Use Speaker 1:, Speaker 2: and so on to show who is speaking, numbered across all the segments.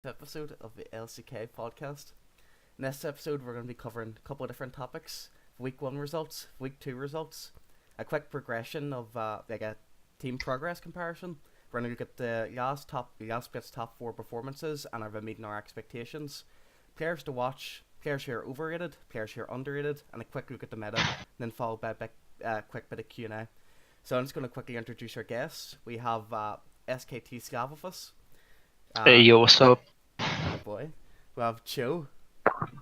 Speaker 1: episode of the LCK podcast. In this episode, we're going to be covering a couple of different topics: week one results, week two results, a quick progression of like a team progress comparison. We're going to look at the last split's top four performances and are meeting our expectations. Players to watch, players who are overrated, players who are underrated, and a quick look at the meta, and then followed by a quick bit of Q&A. So I'm just going to quickly introduce our guests. We have SKT Slav with us.
Speaker 2: Hey, yo, what's up?
Speaker 1: Oh boy. We have Cho,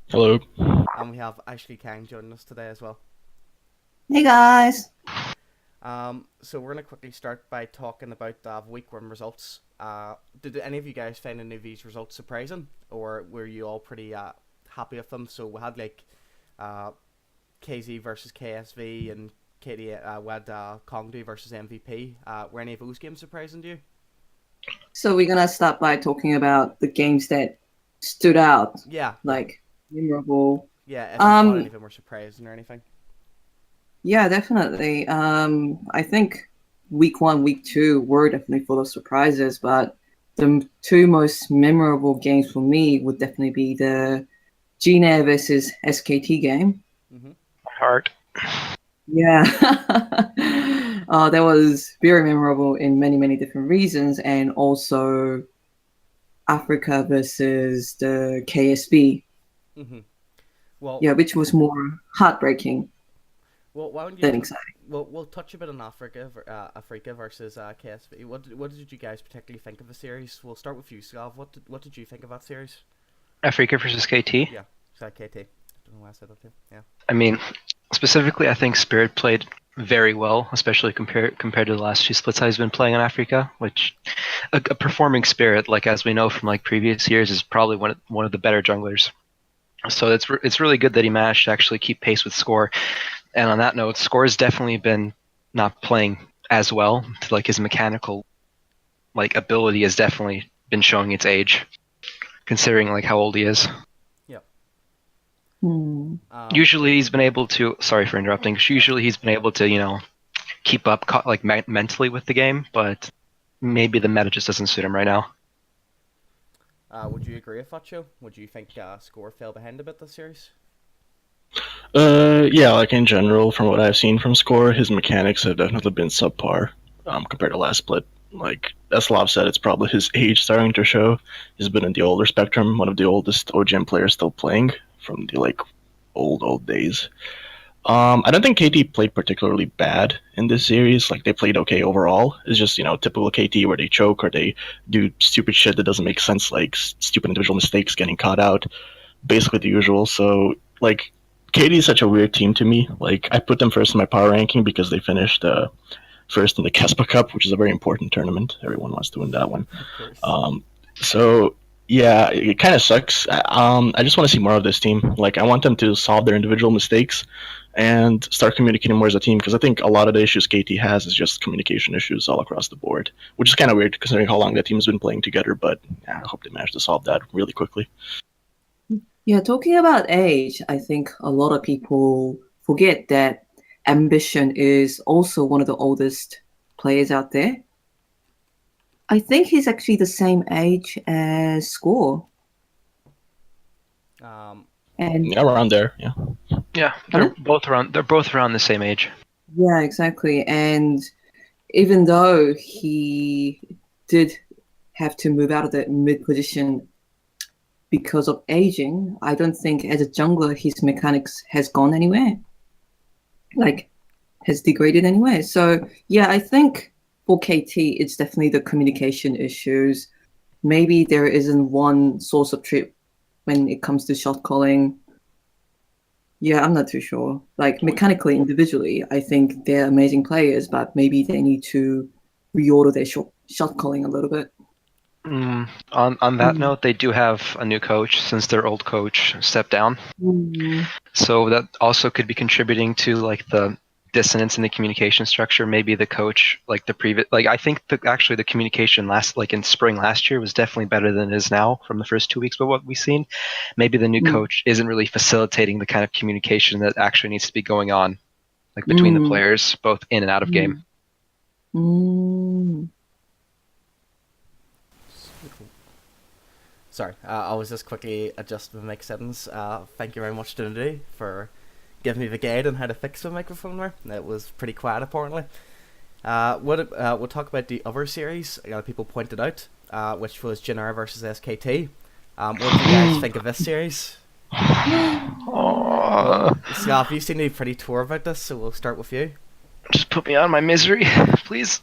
Speaker 3: Hello.
Speaker 1: and we have Ashley Kang joining us today as well.
Speaker 4: Hey guys.
Speaker 1: So we're gonna quickly start by talking about week one results. Did any of you guys find any of these results surprising, or were you all pretty happy with them? So we had like KZ versus KSV and KD we had Kongdu versus MVP. Were any of those games surprising to you?
Speaker 4: So we're gonna start by talking about the games that stood out,
Speaker 1: Yeah,
Speaker 4: like memorable.
Speaker 1: yeah. If you thought any of them were surprising or anything.
Speaker 4: Yeah, definitely. I think week one, week two were definitely full of surprises, but the two most memorable games for me would definitely be the Gina versus SKT game.
Speaker 1: Mm-hmm.
Speaker 2: Heart.
Speaker 4: Yeah. That was very memorable in many, many different reasons, and also Africa versus the KSB.
Speaker 1: Mm-hmm. Well,
Speaker 4: Yeah, which was more heartbreaking
Speaker 1: well, why don't you?
Speaker 4: than exciting.
Speaker 1: We'll touch a bit on Africa versus KSV. What did you guys particularly think of the series? We'll start with you, Slav. What did you think of that series?
Speaker 2: Africa versus KT.
Speaker 1: Yeah, sorry, KT. I don't know why I said that too. Yeah.
Speaker 2: I mean, specifically, I think Spirit played very well, especially compared to the last two splits he's been playing on Africa. Which a performing Spirit, like as we know from like previous years, is probably one of the better junglers. So it's really good that he managed to actually keep pace with Score. And on that note, Score has definitely been not playing as well. Like his mechanical like ability has definitely been showing its age, considering like how old he is.
Speaker 1: Yeah.
Speaker 2: Usually he's been able to. Sorry for interrupting. Usually he's been able to, keep up like mentally with the game, but maybe the meta just doesn't suit him right now.
Speaker 1: Would you agree with that, Joe? Would you think Score fell behind a bit this series?
Speaker 3: Yeah, like in general, from what I've seen from Score, his mechanics have definitely been subpar compared to last split. Like as Slav said, it's probably his age starting to show. He's been in the older spectrum, one of the oldest OGM players still playing from the like old days. I don't think KT played particularly bad in this series. Like they played okay overall. It's just typical KT where they choke or they do stupid shit that doesn't make sense, like stupid individual mistakes getting caught out. Basically the usual. So like KT is such a weird team to me. Like I put them first in my power ranking because they finished first in the Kespa Cup, which is a very important tournament. Everyone wants to win that one.
Speaker 1: Of course.
Speaker 3: So yeah, it kind of sucks. I just want to see more of this team. Like I want them to solve their individual mistakes and start communicating more as a team, because I think a lot of the issues KT has is just communication issues all across the board, which is kind of weird considering how long that team's been playing together. But yeah, I hope they manage to solve that really quickly.
Speaker 4: Yeah, talking about age, I think a lot of people forget that Ambition is also one of the oldest players out there. I think he's actually the same age as Score. And
Speaker 3: Yeah, around there. Yeah.
Speaker 2: Yeah,
Speaker 4: Pardon?
Speaker 2: they're both around the same age.
Speaker 4: yeah, exactly. And even though he did have to move out of the mid position because of aging, I don't think as a jungler his mechanics has gone anywhere. Like has degraded anywhere. So yeah, I think for KT it's definitely the communication issues. Maybe there isn't one source of truth when it comes to shot calling. Yeah, I'm not too sure. Like mechanically, individually, I think they're amazing players, but maybe they need to reorder their shot calling a little bit.
Speaker 2: On that note, they do have a new coach since their old coach stepped down. So that also could be contributing to like the dissonance in the communication structure. Maybe the coach, like the previous, like I think actually the communication like in spring last year was definitely better than it is now from the first 2 weeks. But what we've seen, maybe the new coach isn't really facilitating the kind of communication that actually needs to be going on, like between the players, both in and out of game.
Speaker 1: Sorry, I was just quickly adjusting the mic settings. Thank you very much, Trinity, for giving me the guide on how to fix the microphone there. It was pretty quiet, apparently. We'll talk about the other series people pointed out, which was Jannara versus SKT. What do you guys think of this series? Slav, you seem to be pretty tore about this, so we'll start with you.
Speaker 2: Just put me out of my misery, please.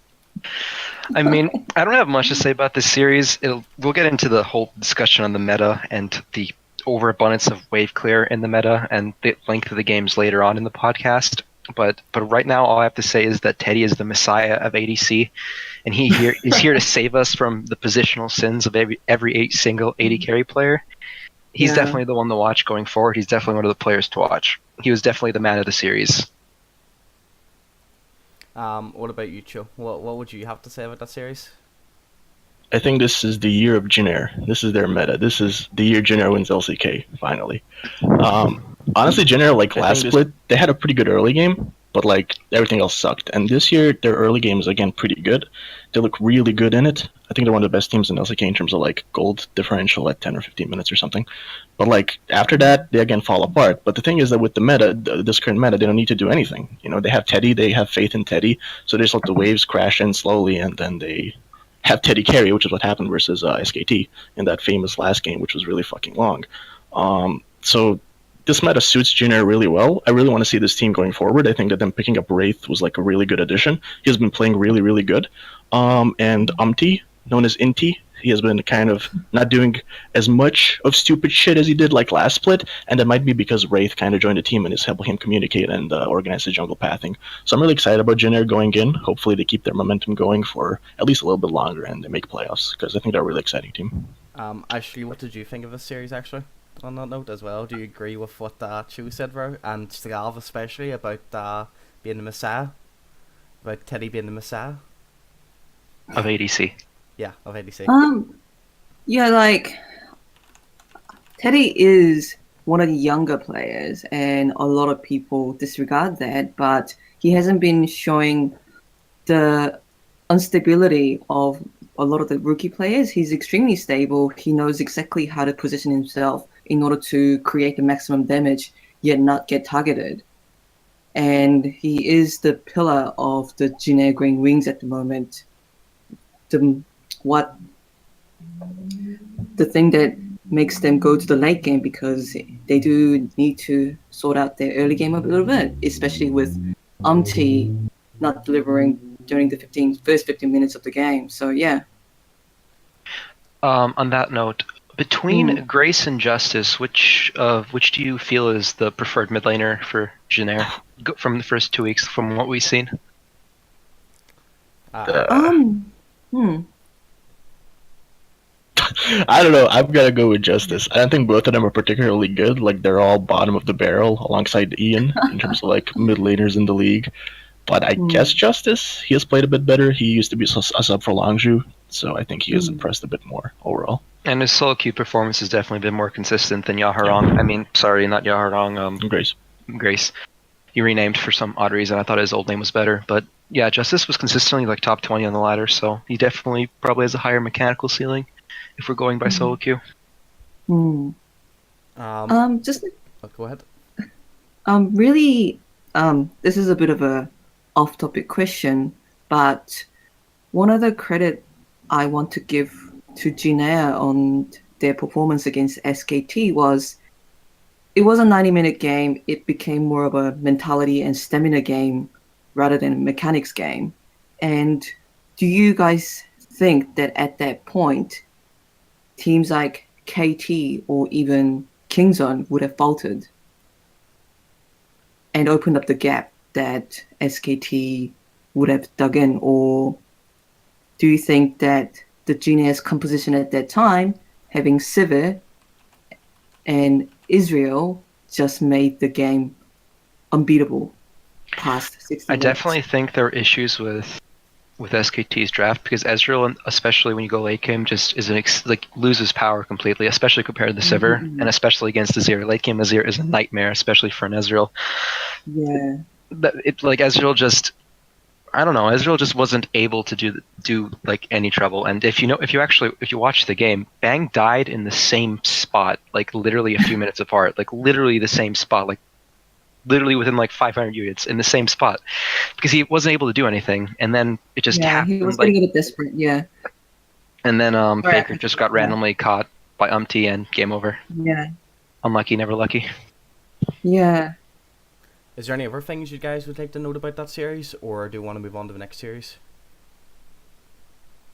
Speaker 2: I mean, I don't have much to say about this series. We'll get into the whole discussion on the meta and the overabundance of wave clear in the meta and the length of the games later on in the podcast. But right now, all I have to say is that Teddy is the messiah of ADC, and he's here to save us from the positional sins of every single AD carry player. He's definitely the one to watch going forward. He's definitely one of the players to watch. He was definitely the man of the series.
Speaker 1: What about you, Cho? What would you have to say about that series?
Speaker 3: I think this is the year of Jin Air. This is their meta. This is the year Jin Air wins LCK, finally. Honestly, Jin Air, like last split, they had a pretty good early game, but like everything else sucked. And this year, their early game is again pretty good. They look really good in it. I think they're one of the best teams in LCK in terms of like gold differential at 10 or 15 minutes or something. But like after that, they again fall apart. But the thing is that with the meta, this current meta, they don't need to do anything. You know, they have Teddy, they have faith in Teddy, so they just let the waves crash in slowly, and then they have Teddy carry, which is what happened versus SKT in that famous last game, which was really fucking long. So this meta suits Jin Air really well. I really want to see this team going forward. I think that them picking up Wraith was like a really good addition. He has been playing really, really good. And Umti, known as Inti, he has been kind of not doing as much of stupid shit as he did like last split, and that might be because Wraith kind of joined the team and is helping him communicate and organize his jungle pathing. So I'm really excited about Jin Air going in. Hopefully they keep their momentum going for at least a little bit longer and they make playoffs, because I think they're a really exciting team.
Speaker 1: Ashley, what did you think of this series, actually, on that note as well? Do you agree with what Chu said, bro? And Slav especially, about being the messiah? About Teddy being the messiah?
Speaker 2: Of ADC.
Speaker 1: Yeah, of ADC.
Speaker 4: Yeah, like Teddy is one of the younger players, and a lot of people disregard that. But he hasn't been showing the instability of a lot of the rookie players. He's extremely stable. He knows exactly how to position himself in order to create the maximum damage, yet not get targeted. And he is the pillar of the Jin Air Green Wings at the moment. The thing that makes them go to the late game, because they do need to sort out their early game a little bit, especially with Umti not delivering during the first 15 minutes of the game. So yeah.
Speaker 2: On that note, between Grace and Justice, which do you feel is the preferred mid laner for Jin Air from the first 2 weeks from what we've seen?
Speaker 3: I don't know. I'm gonna go with Justice. I don't think both of them are particularly good. Like they're all bottom of the barrel alongside Ian in terms of like mid laners in the league. But I guess Justice, he has played a bit better. He used to be a sub for Longzhu, so I think he has impressed a bit more overall.
Speaker 2: And his solo queue performance has definitely been more consistent than Yaharong. I mean, sorry, not Yaharong. Grace. He renamed for some odd reason. I thought his old name was better, but yeah, Justice was consistently like top 20 on the ladder, so he definitely probably has a higher mechanical ceiling if we're going by solo queue.
Speaker 1: Go ahead.
Speaker 4: Really, this is a bit of a off-topic question, but one of the credit I want to give to Jin Air on their performance against SKT was it was a 90-minute game. It became more of a mentality and stamina game rather than a mechanics game. And do you guys think that at that point, teams like KT or even Kingzone would have faltered and opened up the gap that SKT would have dug in? Or do you think that the Jin Air's composition at that time, having Sivir and Israel, just made the game unbeatable past 60 minutes?
Speaker 2: I definitely think there are issues with SKT's draft, because Ezreal, especially when you go late game, just is loses power completely, especially compared to the Sivir, and especially against Azir. Late game Azir is a nightmare, especially for an Ezreal.
Speaker 4: Yeah.
Speaker 2: Ezreal just, I don't know. Israel just wasn't able to do like any trouble. And if you watch the game, Bang died in the same spot, like literally a few minutes apart, like literally the same spot, like literally within like 500 units in the same spot, because he wasn't able to do anything. And then it just happened.
Speaker 4: He was
Speaker 2: like,
Speaker 4: getting a bit desperate. Yeah.
Speaker 2: And then
Speaker 4: Right.
Speaker 2: Faker just got randomly caught by Umti and game over.
Speaker 4: Yeah.
Speaker 2: Unlucky, never lucky.
Speaker 4: Yeah.
Speaker 1: Is there any other things you guys would like to note about that series, or do you want to move on to the next series?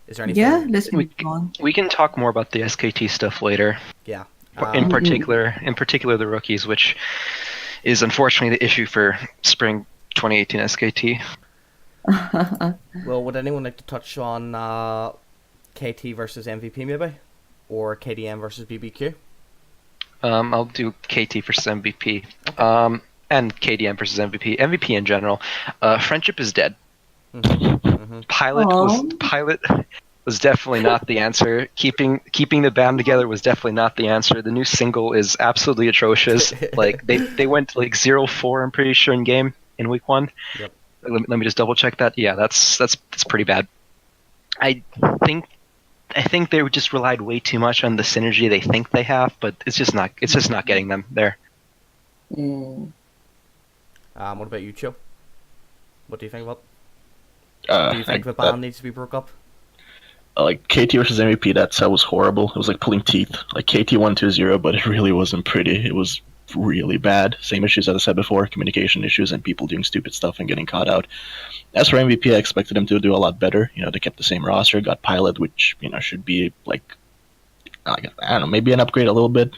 Speaker 1: Is there anything?
Speaker 4: Yeah. Let's move on.
Speaker 2: We can talk more about the SKT stuff later.
Speaker 1: Yeah.
Speaker 2: In particular, the rookies, which is unfortunately the issue for spring 2018 SKT.
Speaker 1: Well, would anyone like to touch on KT versus MVP maybe, or KDM versus BBQ?
Speaker 2: I'll do KT versus MVP. And KDM versus MVP. MVP in general. Friendship is dead. Pilot was definitely not the answer. Keeping the band together was definitely not the answer. The new single is absolutely atrocious. Like they went like 0-4, I'm pretty sure, in week 1.
Speaker 1: Yep.
Speaker 2: Let me just double check that. Yeah, that's pretty bad. I think they just relied way too much on the synergy they think they have, but it's just not getting them there.
Speaker 1: What about you, Cho? What do you think about?
Speaker 3: Do
Speaker 1: you think the band needs to be broke up?
Speaker 3: Like KT versus MVP, that set was horrible. It was like pulling teeth. Like KT won 2-0, but it really wasn't pretty. It was really bad. Same issues as I said before, communication issues and people doing stupid stuff and getting caught out. As for MVP, I expected them to do a lot better. They kept the same roster, got Pilot, which should be like, I don't know, maybe an upgrade a little bit,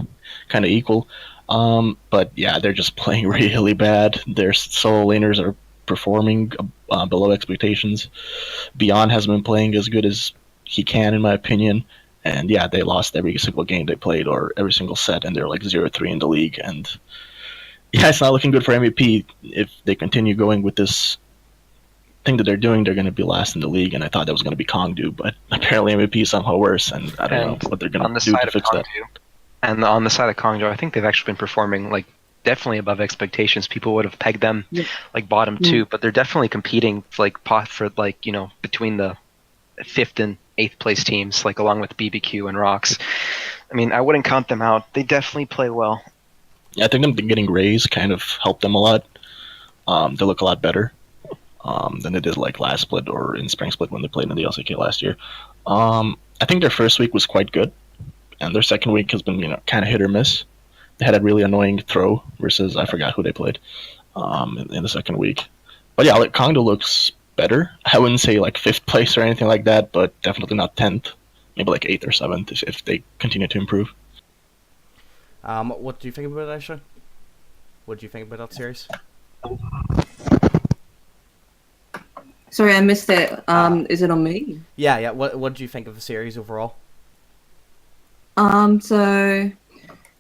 Speaker 3: kind of equal. But yeah, they're just playing really bad. Their solo laners are performing below expectations. Beyond has been playing as good as he can, in my opinion. And yeah, they lost every single game they played, or every single set, and they're like 0-3 in the league. And yeah, it's not looking good for MVP. If they continue going with this thing that they're doing, they're going to be last in the league. And I thought that was going to be Kongdu, but apparently MVP is somehow worse, and I don't know what they're going to do to fix that.
Speaker 2: And on the side of Kongju, I think they've actually been performing like definitely above expectations. People would have pegged them like bottom 2, but they're definitely competing like for like between the 5th and 8th place teams, like along with BBQ and Rocks. I mean, I wouldn't count them out. They definitely play well.
Speaker 3: Yeah, I think them getting Rays kind of helped them a lot. They look a lot better than they did like last split or in spring split when they played in the LCK last year. I think their first week was quite good, and their second week has been kind of hit or miss. They had a really annoying throw versus I forgot who they played in the second week. But yeah, like Kongdo looks better. I wouldn't say like 5th place or anything like that, but definitely not 10th. Maybe like 8th or 7th if they continue to improve.
Speaker 1: What do you think about it, Aisha? What do you think about that series?
Speaker 4: Sorry, I missed that. Is it on me?
Speaker 1: Yeah. What do you think of the series overall?
Speaker 4: So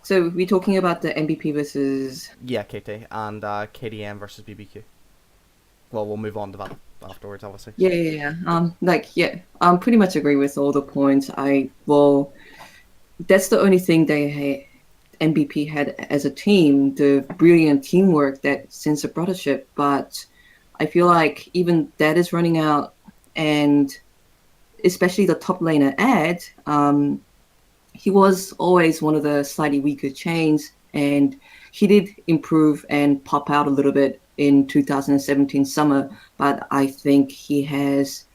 Speaker 4: we're talking about the MVP versus...
Speaker 1: Yeah, KT, and KDM versus BBQ. Well, we'll move on to that afterwards, obviously.
Speaker 4: Yeah. I pretty much agree with all the points. That's the only thing MVP had as a team, the brilliant teamwork, that sense of brothership. But I feel like even that is running out, and especially the top laner Ad, he was always one of the slightly weaker chains, and he did improve and pop out a little bit in 2017 summer, but I think he has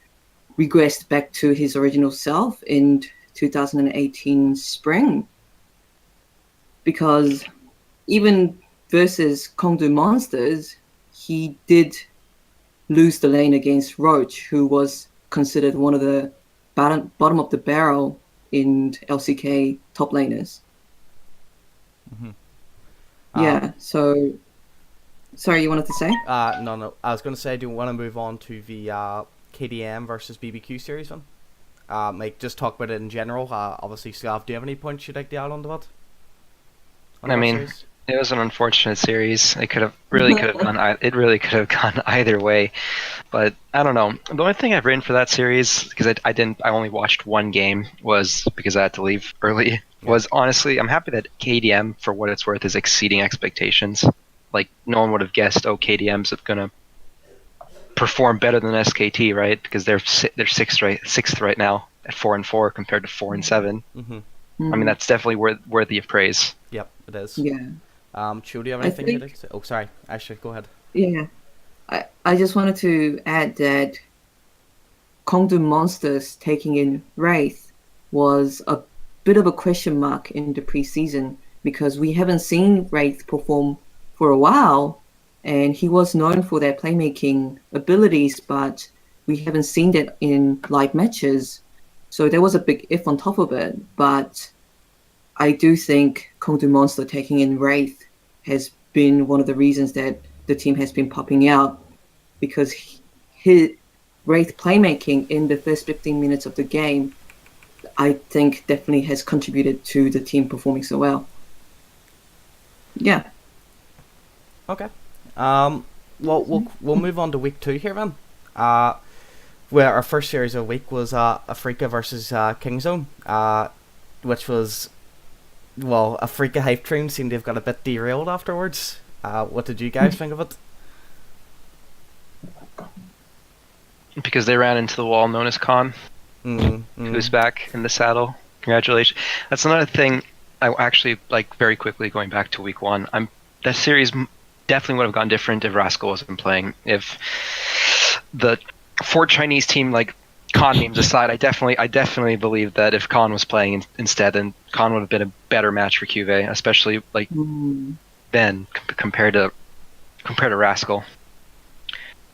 Speaker 4: regressed back to his original self in 2018 spring. Because even versus Kongdu Monsters, he did lose the lane against Roach, who was considered one of the bottom of the barrel in LCK top laners. Yeah, so... Sorry, you wanted to say?
Speaker 1: No. I was going to say, do you want to move on to the KDM versus BBQ series one? Just talk about it in general. Obviously, Slav, do you have any points you'd like to add on to that?
Speaker 2: I mean, it was an unfortunate series. It really could have gone either way. But I don't know. The only thing I've written for that series, because I only watched one game, was because I had to leave early. Was honestly, I'm happy that KDM, for what it's worth, is exceeding expectations. Like, no one would have guessed, KDM's gonna perform better than SKT, right? Because they're sixth right now at 4-4 compared to 4-7.
Speaker 1: Mm-hmm.
Speaker 2: I mean, that's definitely worthy of praise.
Speaker 1: Yep, it is.
Speaker 4: Yeah.
Speaker 1: Chu, do you have
Speaker 4: I
Speaker 1: anything
Speaker 4: think,
Speaker 1: you'd like to say? Oh, sorry. Actually, go ahead.
Speaker 4: yeah. I just wanted to add that Kongdu Monsters taking in Wraith was a bit of a question mark in the preseason because we haven't seen Wraith perform for a while, and he was known for their playmaking abilities, but we haven't seen that in live matches. So there was a big if on top of it, but I do think Kongdu Monster taking in Wraith has been one of the reasons that the team has been popping out because his Wraith playmaking in the first 15 minutes of the game, I think definitely has contributed to the team performing so well. Yeah.
Speaker 1: Okay. Well, we'll move on to week 2 here then. Where our first series of the week was Afrika versus Kingzone, which was, well, Afrika hype train seemed to have got a bit derailed afterwards. What did you guys think of it?
Speaker 2: Because they ran into the wall known as Khan, who's back in the saddle. Congratulations. That's another thing. I actually, like, very quickly going back to week 1. That series definitely would have gone different if Rascal wasn't playing. If the 4 Chinese team, like, Khan names aside, I definitely believe that if Khan was playing instead, then Khan would have been a better match for QV, especially like then compared to Rascal.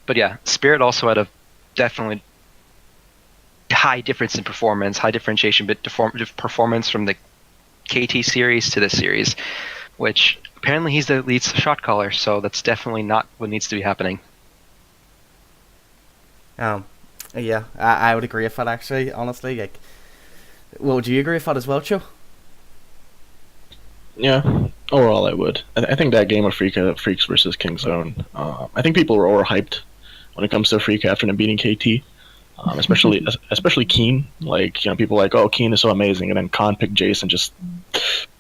Speaker 2: But yeah, Spirit also had a definitely high difference in performance, high differentiation, but performance from the KT series to this series, which apparently he's the lead shot caller, so that's definitely not what needs to be happening.
Speaker 1: Yeah, I would agree with that actually, honestly. Like, well, would you agree with that as well, Cho?
Speaker 3: Yeah, overall I would. I think that game of Freaks versus Kingzone, I think people were overhyped when it comes to Freak after them beating KT. Especially Keen. Like, people like, oh, Keen is so amazing, and then Khan picked Jason, just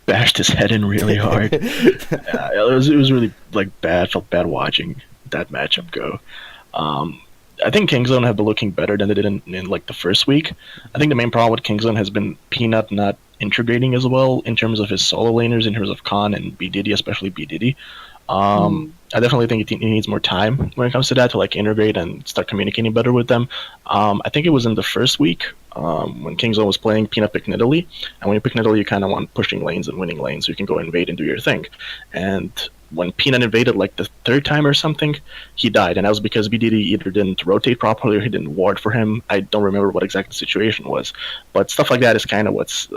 Speaker 3: bashed his head in really hard. It was really like bad. Felt bad watching that matchup go. I think Kingzone have been looking better than they did in like the first week. I think the main problem with Kingzone has been Peanut not integrating as well in terms of his solo laners, in terms of Khan and B Diddy, especially B Diddy. I definitely think he needs more time when it comes to that to like integrate and start communicating better with them. I think it was in the first week when Kingzone was playing, Peanut picked Nidalee, and when you pick Nidalee, you kind of want pushing lanes and winning lanes, so you can go invade and do your thing. And when Peanut invaded like the 3rd time or something, he died, and that was because BDD either didn't rotate properly or he didn't ward for him. I don't remember what exactly the situation was, but stuff like that is kind of what's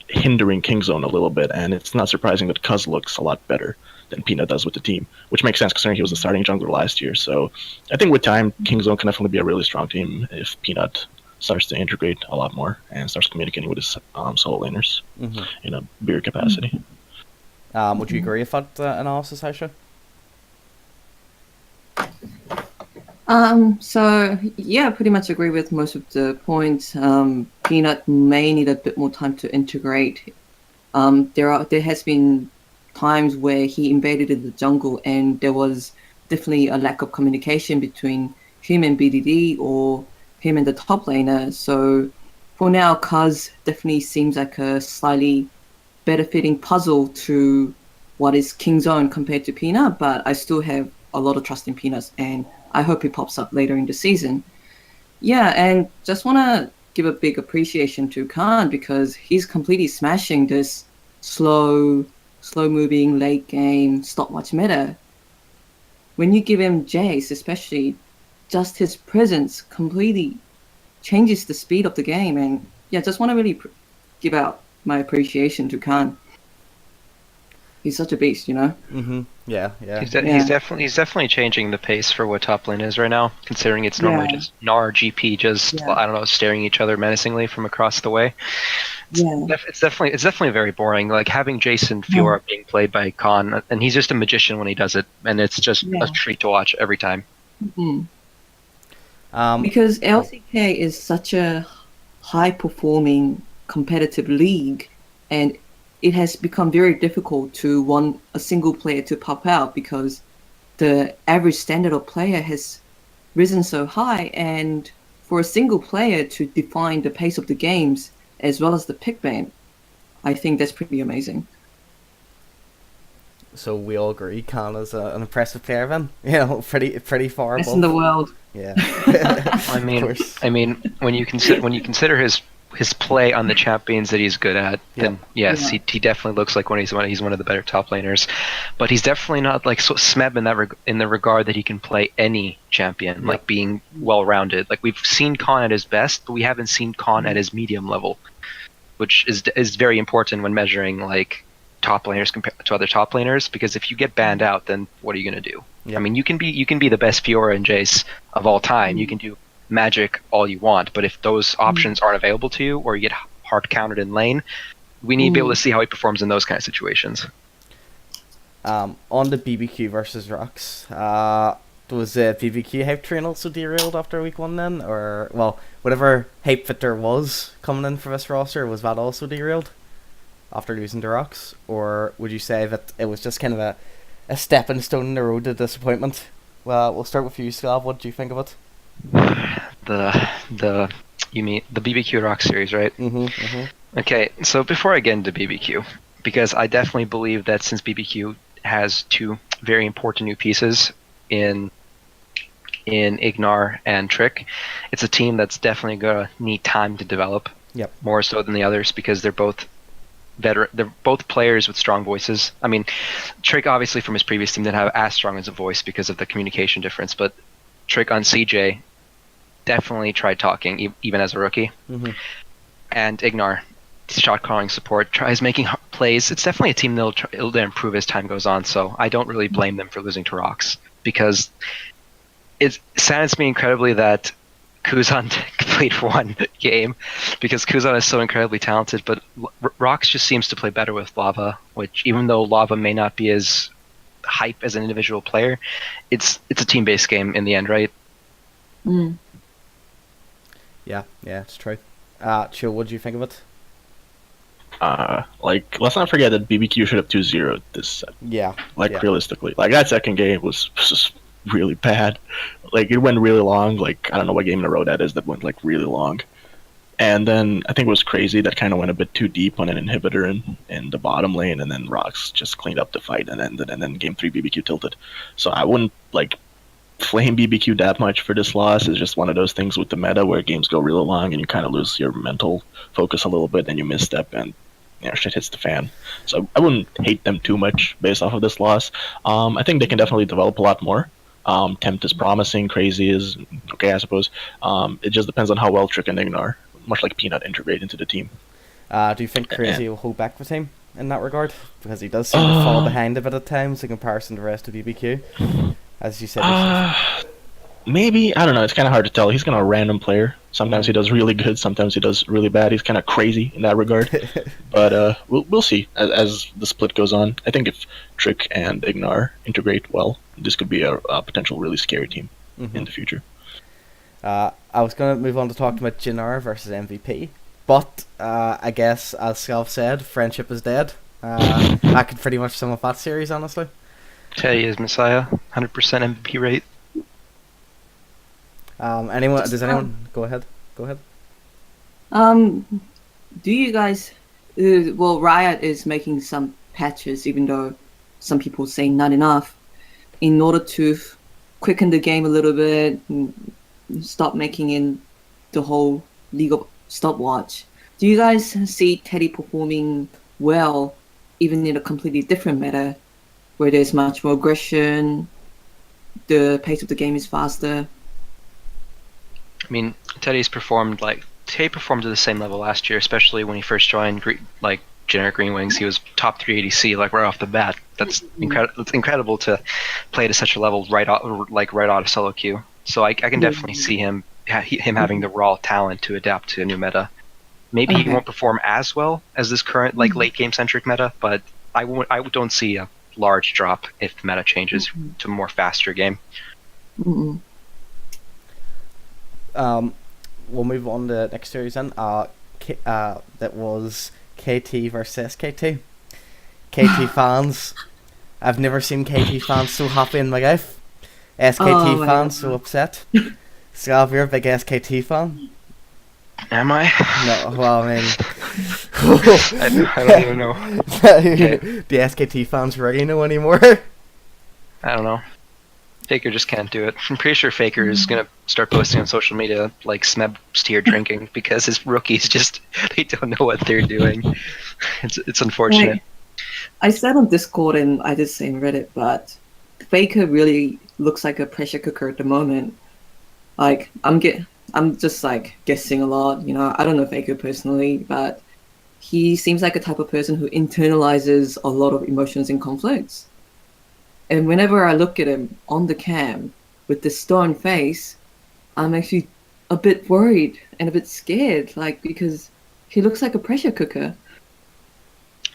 Speaker 3: hindering Kingzone a little bit, and it's not surprising that Cuz looks a lot better than Peanut does with the team, which makes sense considering he was the starting jungler last year. So I think with time, Kingzone can definitely be a really strong team if Peanut starts to integrate a lot more and starts communicating with his solo laners in a bigger capacity.
Speaker 1: Would you agree with that analysis, Aisha?
Speaker 4: So yeah, I pretty much agree with most of the points. Peanut may need a bit more time to integrate. There has been times where he invaded in the jungle and there was definitely a lack of communication between him and BDD or him and the top laner. So for now, Kaz definitely seems like a slightly better fitting puzzle to what is Kingzone compared to Peanut, but I still have a lot of trust in Peanuts and I hope he pops up later in the season. Yeah, and just want to give a big appreciation to Khan because he's completely smashing this slow moving late game stopwatch meta. When you give him Jace, especially, just his presence completely changes the speed of the game. And yeah, just want to really give out my appreciation to Khan. He's such a beast,
Speaker 1: Yeah.
Speaker 2: He's definitely changing the pace for what top lane is right now, considering it's normally just Gnar, GP, I don't know, staring each other menacingly from across the way. It's definitely very boring. Like having Jason Fiora being played by Khan, and he's just a magician when he does it, and it's just a treat to watch every time.
Speaker 4: Because LCK is such a high performing competitive league, and it has become very difficult to want a single player to pop out because the average standard of player has risen so high, and for a single player to define the pace of the games as well as the pick ban, I think that's pretty amazing.
Speaker 1: So we all agree Khan is an impressive player then. Pretty far
Speaker 4: Best
Speaker 1: above.
Speaker 4: in the world.
Speaker 1: Yeah.
Speaker 2: I mean,
Speaker 1: Of course.
Speaker 2: when you consider his play on the champions that he's good at, then yes,
Speaker 4: Yeah.
Speaker 2: he definitely looks like he's one of the better top laners, but he's definitely not like so Smeb in the regard that he can play any champion, like being well rounded. Like we've seen Khan at his best, but we haven't seen Khan at his medium level, which is very important when measuring like top laners compared to other top laners, because if you get banned out, then what are you gonna do? I mean, you can be the best Fiora and Jace of all time. You can do magic all you want, but if those options aren't available to you, or you get hard countered in lane, we need to be able to see how he performs in those kind of situations.
Speaker 1: On the BBQ versus Rocks, was the BBQ hype train also derailed after week 1 then, or well, whatever hype that there was coming in for this roster, was that also derailed after losing to Rocks, or would you say that it was just kind of a stepping stone in the road to disappointment? Well, we'll start with you, Slav. What do you think of it?
Speaker 2: You mean the BBQ Rock series, right?
Speaker 1: Mm-hmm.
Speaker 2: Okay, so before I get into BBQ, because I definitely believe that since BBQ has two very important new pieces in Ignar and Trick, it's a team that's definitely gonna need time to develop.
Speaker 1: Yep.
Speaker 2: More so than the others, because they're both they're both players with strong voices. I mean, Trick obviously from his previous team didn't have as strong as a voice because of the communication difference, but Trick on CJ definitely tried talking even as a rookie.
Speaker 1: Mm-hmm.
Speaker 2: And Ignar, shot calling support, tries making plays. It's definitely a team that'll improve as time goes on, so I don't really blame them for losing to Rocks, because it saddens me incredibly that Kuzan played one game, because Kuzan is so incredibly talented, but Rocks just seems to play better with Lava, which even though Lava may not be as hype as an individual player, it's a team-based game in the end, right?
Speaker 1: Yeah, it's true. Chill, what do you think of it?
Speaker 3: Let's not forget that BBQ should have 2-0 this set.
Speaker 1: Yeah.
Speaker 3: Realistically. Like, that second game was just really bad. Like, it went really long. Like, I don't know what game in a row that is that went, like, really long. And then I think it was crazy that kind of went a bit too deep on an inhibitor in the bottom lane, and then Rocks just cleaned up the fight, and then game 3 BBQ tilted. So I wouldn't, like, flame BBQ that much for this loss. Is just one of those things with the meta where games go really long and you kind of lose your mental focus a little bit and you misstep and shit hits the fan. So I wouldn't hate them too much based off of this loss. I think they can definitely develop a lot more. Tempt is promising, Crazy is okay, I suppose. It just depends on how well Trick and Ignar, much like Peanut, integrate into the team.
Speaker 1: Do you think Crazy will hold back the team in that regard? Because he does seem to fall behind a bit at times in comparison to the rest of BBQ. As you said,
Speaker 3: maybe. I don't know. It's kind of hard to tell. He's kind of a random player. Sometimes he does really good. Sometimes he does really bad. He's kind of crazy in that regard. But we'll see as the split goes on. I think if Trick and Ignar integrate well, this could be a potential really scary team in the future.
Speaker 1: I was going to move on to talk about Jinnar versus MVP. But I guess, as Slav said, friendship is dead. I could pretty much sum up that series, honestly.
Speaker 2: Teddy is Messiah, 100% MVP rate.
Speaker 1: Does anyone go ahead?
Speaker 4: Do you guys? Well, Riot is making some patches, even though some people say not enough, in order to quicken the game a little bit, and stop making in the whole League of stopwatch. Do you guys see Teddy performing well, even in a completely different meta, where there's much more aggression, the pace of the game is faster?
Speaker 2: I mean, Teddy performed to the same level last year, especially when he first joined generic Green Wings. He was top 3 ADC right off the bat. That's incredible to play to such a level right out of solo queue. So I can definitely see him having the raw talent to adapt to a new meta. Maybe he won't perform as well as this current late game centric meta, but I don't see a large drop if the meta changes to a more faster game.
Speaker 1: We'll move on to the next series then. That was KT versus SKT. KT fans, I've never seen KT fans so happy in my life. SKT
Speaker 4: my
Speaker 1: fan
Speaker 4: God.
Speaker 1: so upset. Slav, you're a big SKT fan?
Speaker 2: Am I?
Speaker 1: No, well, I mean...
Speaker 2: I don't even know. Okay.
Speaker 1: The SKT fans really know anymore?
Speaker 2: I don't know. Faker just can't do it. I'm pretty sure Faker is gonna start posting on social media like Smeb's here drinking because his rookies just they don't know what they're doing. It's unfortunate.
Speaker 4: Like, I said on Discord and I did say in Reddit, but Faker really looks like a pressure cooker at the moment. Like I'm just like guessing a lot, you know. I don't know Faker personally, but he seems like a type of person who internalizes a lot of emotions and conflicts. And whenever I look at him on the cam with this stone face, I'm actually a bit worried and a bit scared, like because he looks like a pressure cooker.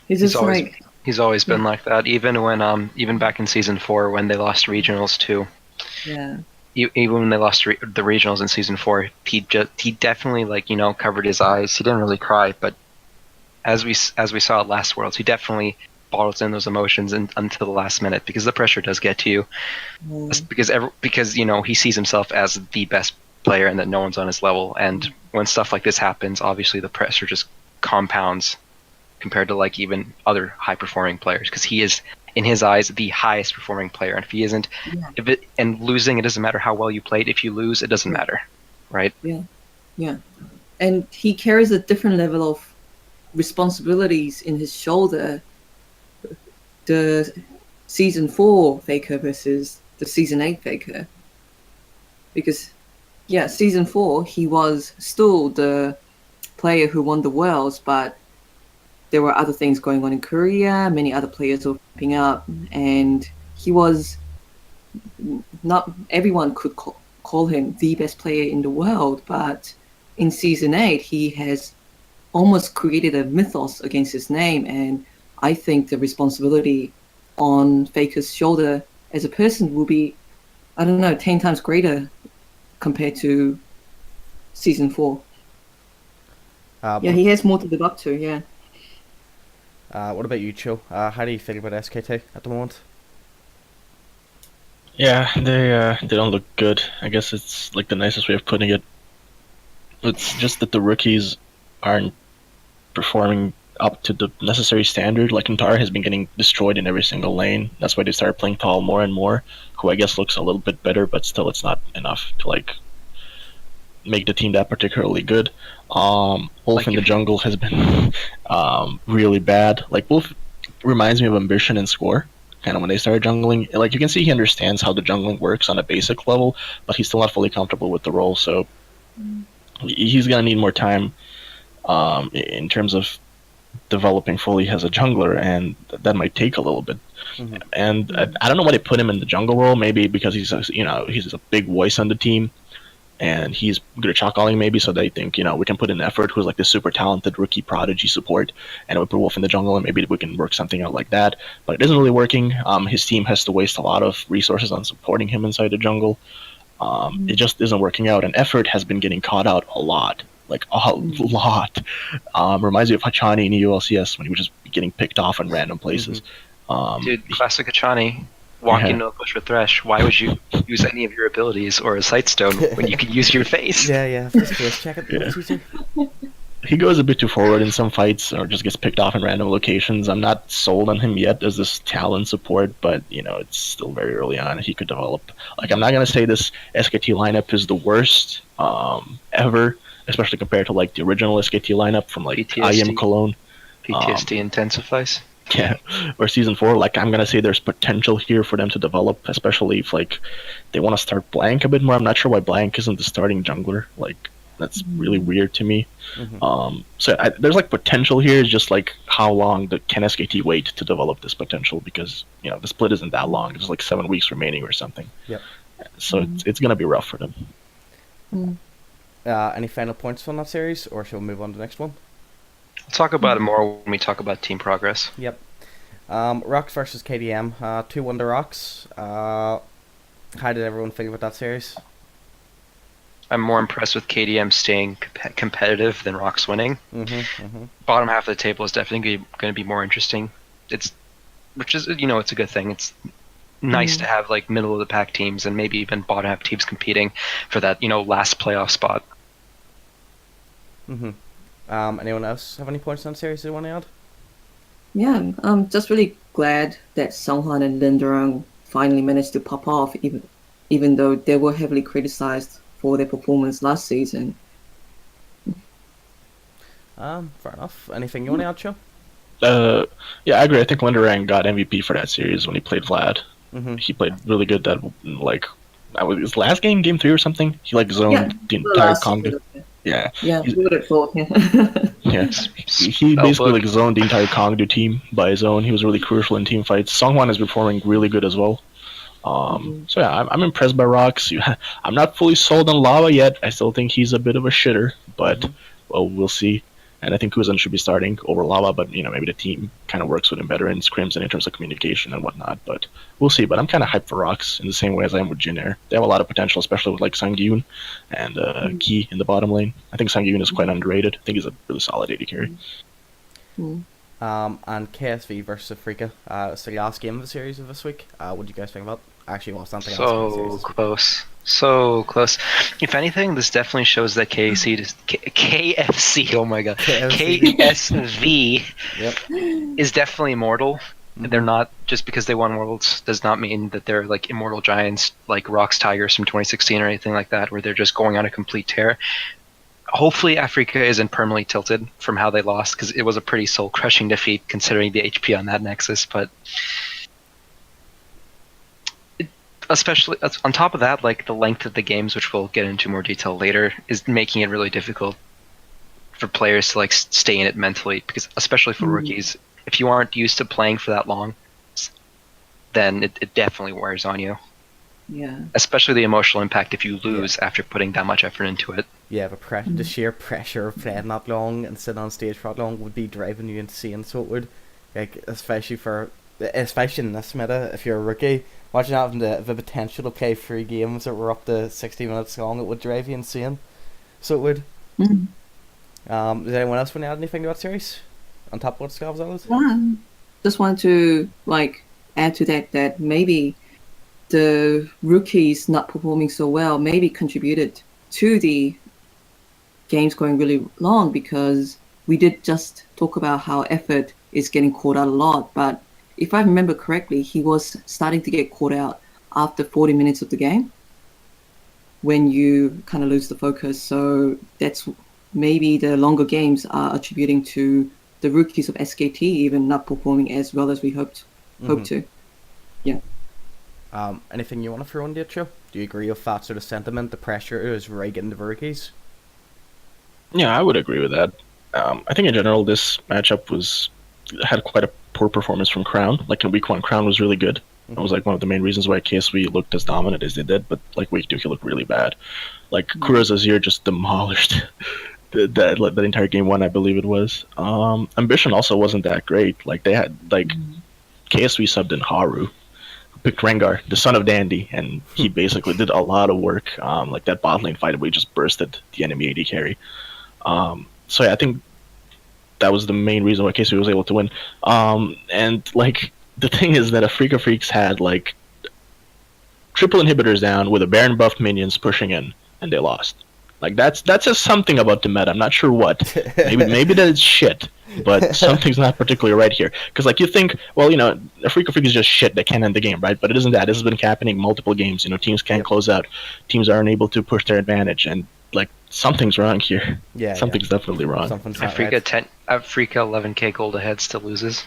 Speaker 4: He's just like
Speaker 2: He's always been like that. Even when even back in season 4 when they lost regionals too.
Speaker 4: yeah.
Speaker 2: Even when they lost the regionals in season 4, he definitely like covered his eyes. He didn't really cry, but as we saw at last Worlds, he definitely bottles in those emotions until the last minute because the pressure does get to you. Because he sees himself as the best player and that no one's on his level. And when stuff like this happens, obviously the pressure just compounds compared to like even other high performing players because he is in his eyes the highest performing player. And if he isn't, and losing, it doesn't matter how well you played. If you lose, it doesn't matter, right?
Speaker 4: Yeah. And he carries a different level of responsibilities in his shoulder. The season 4 Faker versus the season 8 Faker. Because, season 4, he was still the player who won the Worlds, but there were other things going on in Korea, many other players were popping up, and he was not everyone could call him the best player in the world, but in season 8, he has almost created a mythos against his name, and I think the responsibility on Faker's shoulder as a person will be, 10 times greater compared to season 4. He has more to live up to,
Speaker 1: What about you, Cho? How do you feel about SKT at the moment?
Speaker 3: Yeah, they don't look good. I guess it's like the nicest way of putting it. It's just that the rookies aren't performing up to the necessary standard. Like Kantara has been getting destroyed in every single lane. That's why they started playing Tall more and more, who I guess looks a little bit better, but still it's not enough to like make the team that particularly good. Wolf in the jungle has been really bad. Like Wolf reminds me of Ambition and Score. Kind of when they started jungling, like you can see he understands how the jungling works on a basic level, but he's still not fully comfortable with the role. So he's gonna need more time in terms of developing fully as a jungler, and that might take a little bit. And I don't know why they put him in the jungle role. Maybe because he's a big voice on the team, and he's good at shot calling. Maybe so they think we can put in effort who's like this super talented rookie prodigy support, and we put Wolf in the jungle, and maybe we can work something out like that. But it isn't really working. His team has to waste a lot of resources on supporting him inside the jungle. It just isn't working out, and effort has been getting caught out a lot. Like a lot. Reminds me of Hachani in ULCS when he was just getting picked off in random places.
Speaker 2: Dude, classic Hachani. Walk into a bush with Thresh. Why would you use any of your abilities or a Sightstone when you can use your face?
Speaker 1: Just face check it.
Speaker 3: He goes a bit too forward in some fights or just gets picked off in random locations. I'm not sold on him yet as this talent support, but it's still very early on. He could develop. Like, I'm not going to say this SKT lineup is the worst ever, especially compared to like the original SKT lineup from like IM Cologne.
Speaker 2: PTSD intensifies.
Speaker 3: Yeah, or season 4. Like, I'm gonna say there's potential here for them to develop, especially if like they want to start Blank a bit more. I'm not sure why Blank isn't the starting jungler. Like, that's really weird to me. There's like potential here. It's just like how long can SKT wait to develop this potential, because the split isn't that long. There's like 7 weeks remaining or something.
Speaker 1: Yep.
Speaker 3: So it's gonna be rough for them.
Speaker 1: Any final points on that series, or shall we move on to the next one?
Speaker 2: We'll talk about it more when we talk about team progress.
Speaker 1: Yep. Rocks versus KDM. 2-1 to Rocks. How did everyone feel about that series?
Speaker 2: I'm more impressed with KDM staying competitive than Rocks winning. Bottom half of the table is definitely going to be more interesting. Which is it's a good thing. It's nice to have like middle of the pack teams and maybe even bottom half teams competing for that, last playoff spot.
Speaker 1: Anyone else have any points on the series they want to add?
Speaker 4: Yeah, I'm just really glad that Songhan and Linderung finally managed to pop off, even though they were heavily criticized for their performance last season.
Speaker 1: Fair enough. Anything you want to add, Joe?
Speaker 3: Yeah, I agree. I think Linderang got MVP for that series when he played Vlad. He played really good. That his last game 3 or something. He zoned the entire Kongdu. Yeah.
Speaker 4: Yeah, who would have thought? Yeah.
Speaker 3: Yeah. He basically zoned the entire Kongdu team by his own. He was really crucial in team fights. Songwan is performing really good as well. So yeah, I'm impressed by Rox. I'm not fully sold on Lava yet. I still think he's a bit of a shitter, but well, we'll see. And I think Kuzan should be starting over Lava, but maybe the team kind of works with him better in scrims and in terms of communication and whatnot. But we'll see. But I'm kind of hyped for Rox in the same way as I am with Jin Air. They have a lot of potential, especially with like Sangyun and Ki in the bottom lane. I think Sangyun is quite underrated. I think he's a really solid AD carry.
Speaker 1: And KSV versus Afrika. It's the last game of the series of this week. What do you guys think about? Actually, well, something else.
Speaker 2: So close. If anything, this definitely shows that KFC. Oh my god, KSV is definitely immortal. They're not, just because they won Worlds does not mean that they're like immortal giants like Rox Tigers from 2016 or anything like that, where they're just going on a complete tear. Hopefully Afrika isn't permanently tilted from how they lost, because it was a pretty soul-crushing defeat considering the HP on that Nexus, but especially on top of that, like the length of the games, which we'll get into more detail later, is making it really difficult for players to like stay in it mentally, because especially for rookies, if you aren't used to playing for that long, then it definitely wears on you.
Speaker 4: Yeah.
Speaker 2: Especially the emotional impact if you lose after putting that much effort into it.
Speaker 1: Yeah, but the sheer pressure of playing that long and sitting on stage for that long would be driving you insane. So it would, like, especially in this meta, if you're a rookie, imagine having the potential to play 3 games that were up to 60 minutes long. It would drive you insane. So it would. Does anyone else want to add anything to that series on top of what Slav's added?
Speaker 4: Just want to add to that maybe the rookies not performing so well maybe contributed to the games going really long, because we did just talk about how effort is getting caught out a lot, but if I remember correctly, he was starting to get caught out after 40 minutes of the game when you kind of lose the focus. So that's maybe the longer games are attributing to the rookies of SKT even not performing as well as we hoped to. Yeah.
Speaker 1: Anything you want to throw in there, Joe? Do you agree with that sort of sentiment? The pressure is really getting the rookies?
Speaker 3: Yeah, I would agree with that. I think in general this matchup had quite a poor performance from Crown. Like in week 1, Crown was really good. It was like one of the main reasons why KSV looked as dominant as they did, but like week 2 he looked really bad. Like Kuro's Azir just demolished that entire game 1, I believe it was. Ambition also wasn't that great. Like they had KSV subbed in Haru, picked Rengar, the son of Dandy, and he basically did a lot of work. Like that bot lane fight where he just bursted the enemy AD carry. So yeah, I think that was the main reason why KSV was able to win. And like the thing is that Afrika Freaks had like triple inhibitors down with a Baron buffed minions pushing in, and they lost. Like that's just something about the meta. I'm not sure what. Maybe that is shit, but something's not particularly right here. Because like you think, well, Afrika Freak is just shit. They can't end the game, right? But it isn't that. This has been happening multiple games. Teams can't close out. Teams aren't able to push their advantage, and like something's wrong here. Yeah, something's definitely wrong.
Speaker 1: Something's
Speaker 2: Afrika right. Afrika 11k gold ahead still loses.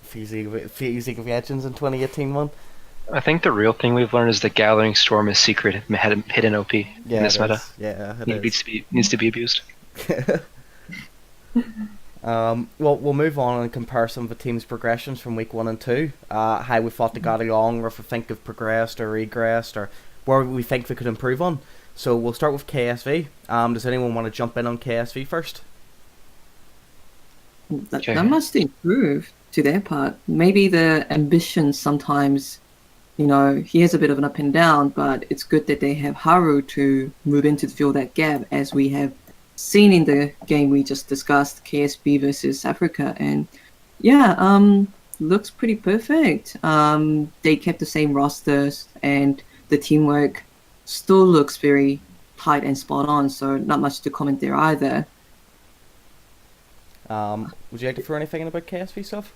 Speaker 1: Fusing of Legends in 2018 one.
Speaker 2: I think the real thing we've learned is that Gathering Storm is secret hidden OP in this meta.
Speaker 1: Yeah,
Speaker 2: needs to be abused.
Speaker 1: Well, we'll move on and compare some of the team's progressions from week 1 and 2. How we thought they got along, or if we think they've progressed or regressed, or where we think they could improve on. So we'll start with KSV. Does anyone want to jump in on KSV first?
Speaker 4: That must improve to their part. Maybe the ambition sometimes, he has a bit of an up and down, but it's good that they have Haru to move in to fill that gap, as we have seen in the game we just discussed, KSB versus Afrika. And yeah, looks pretty perfect. They kept the same rosters, and the teamwork still looks very tight and spot on. So not much to comment there either.
Speaker 1: Would you like to throw anything in about KSV stuff?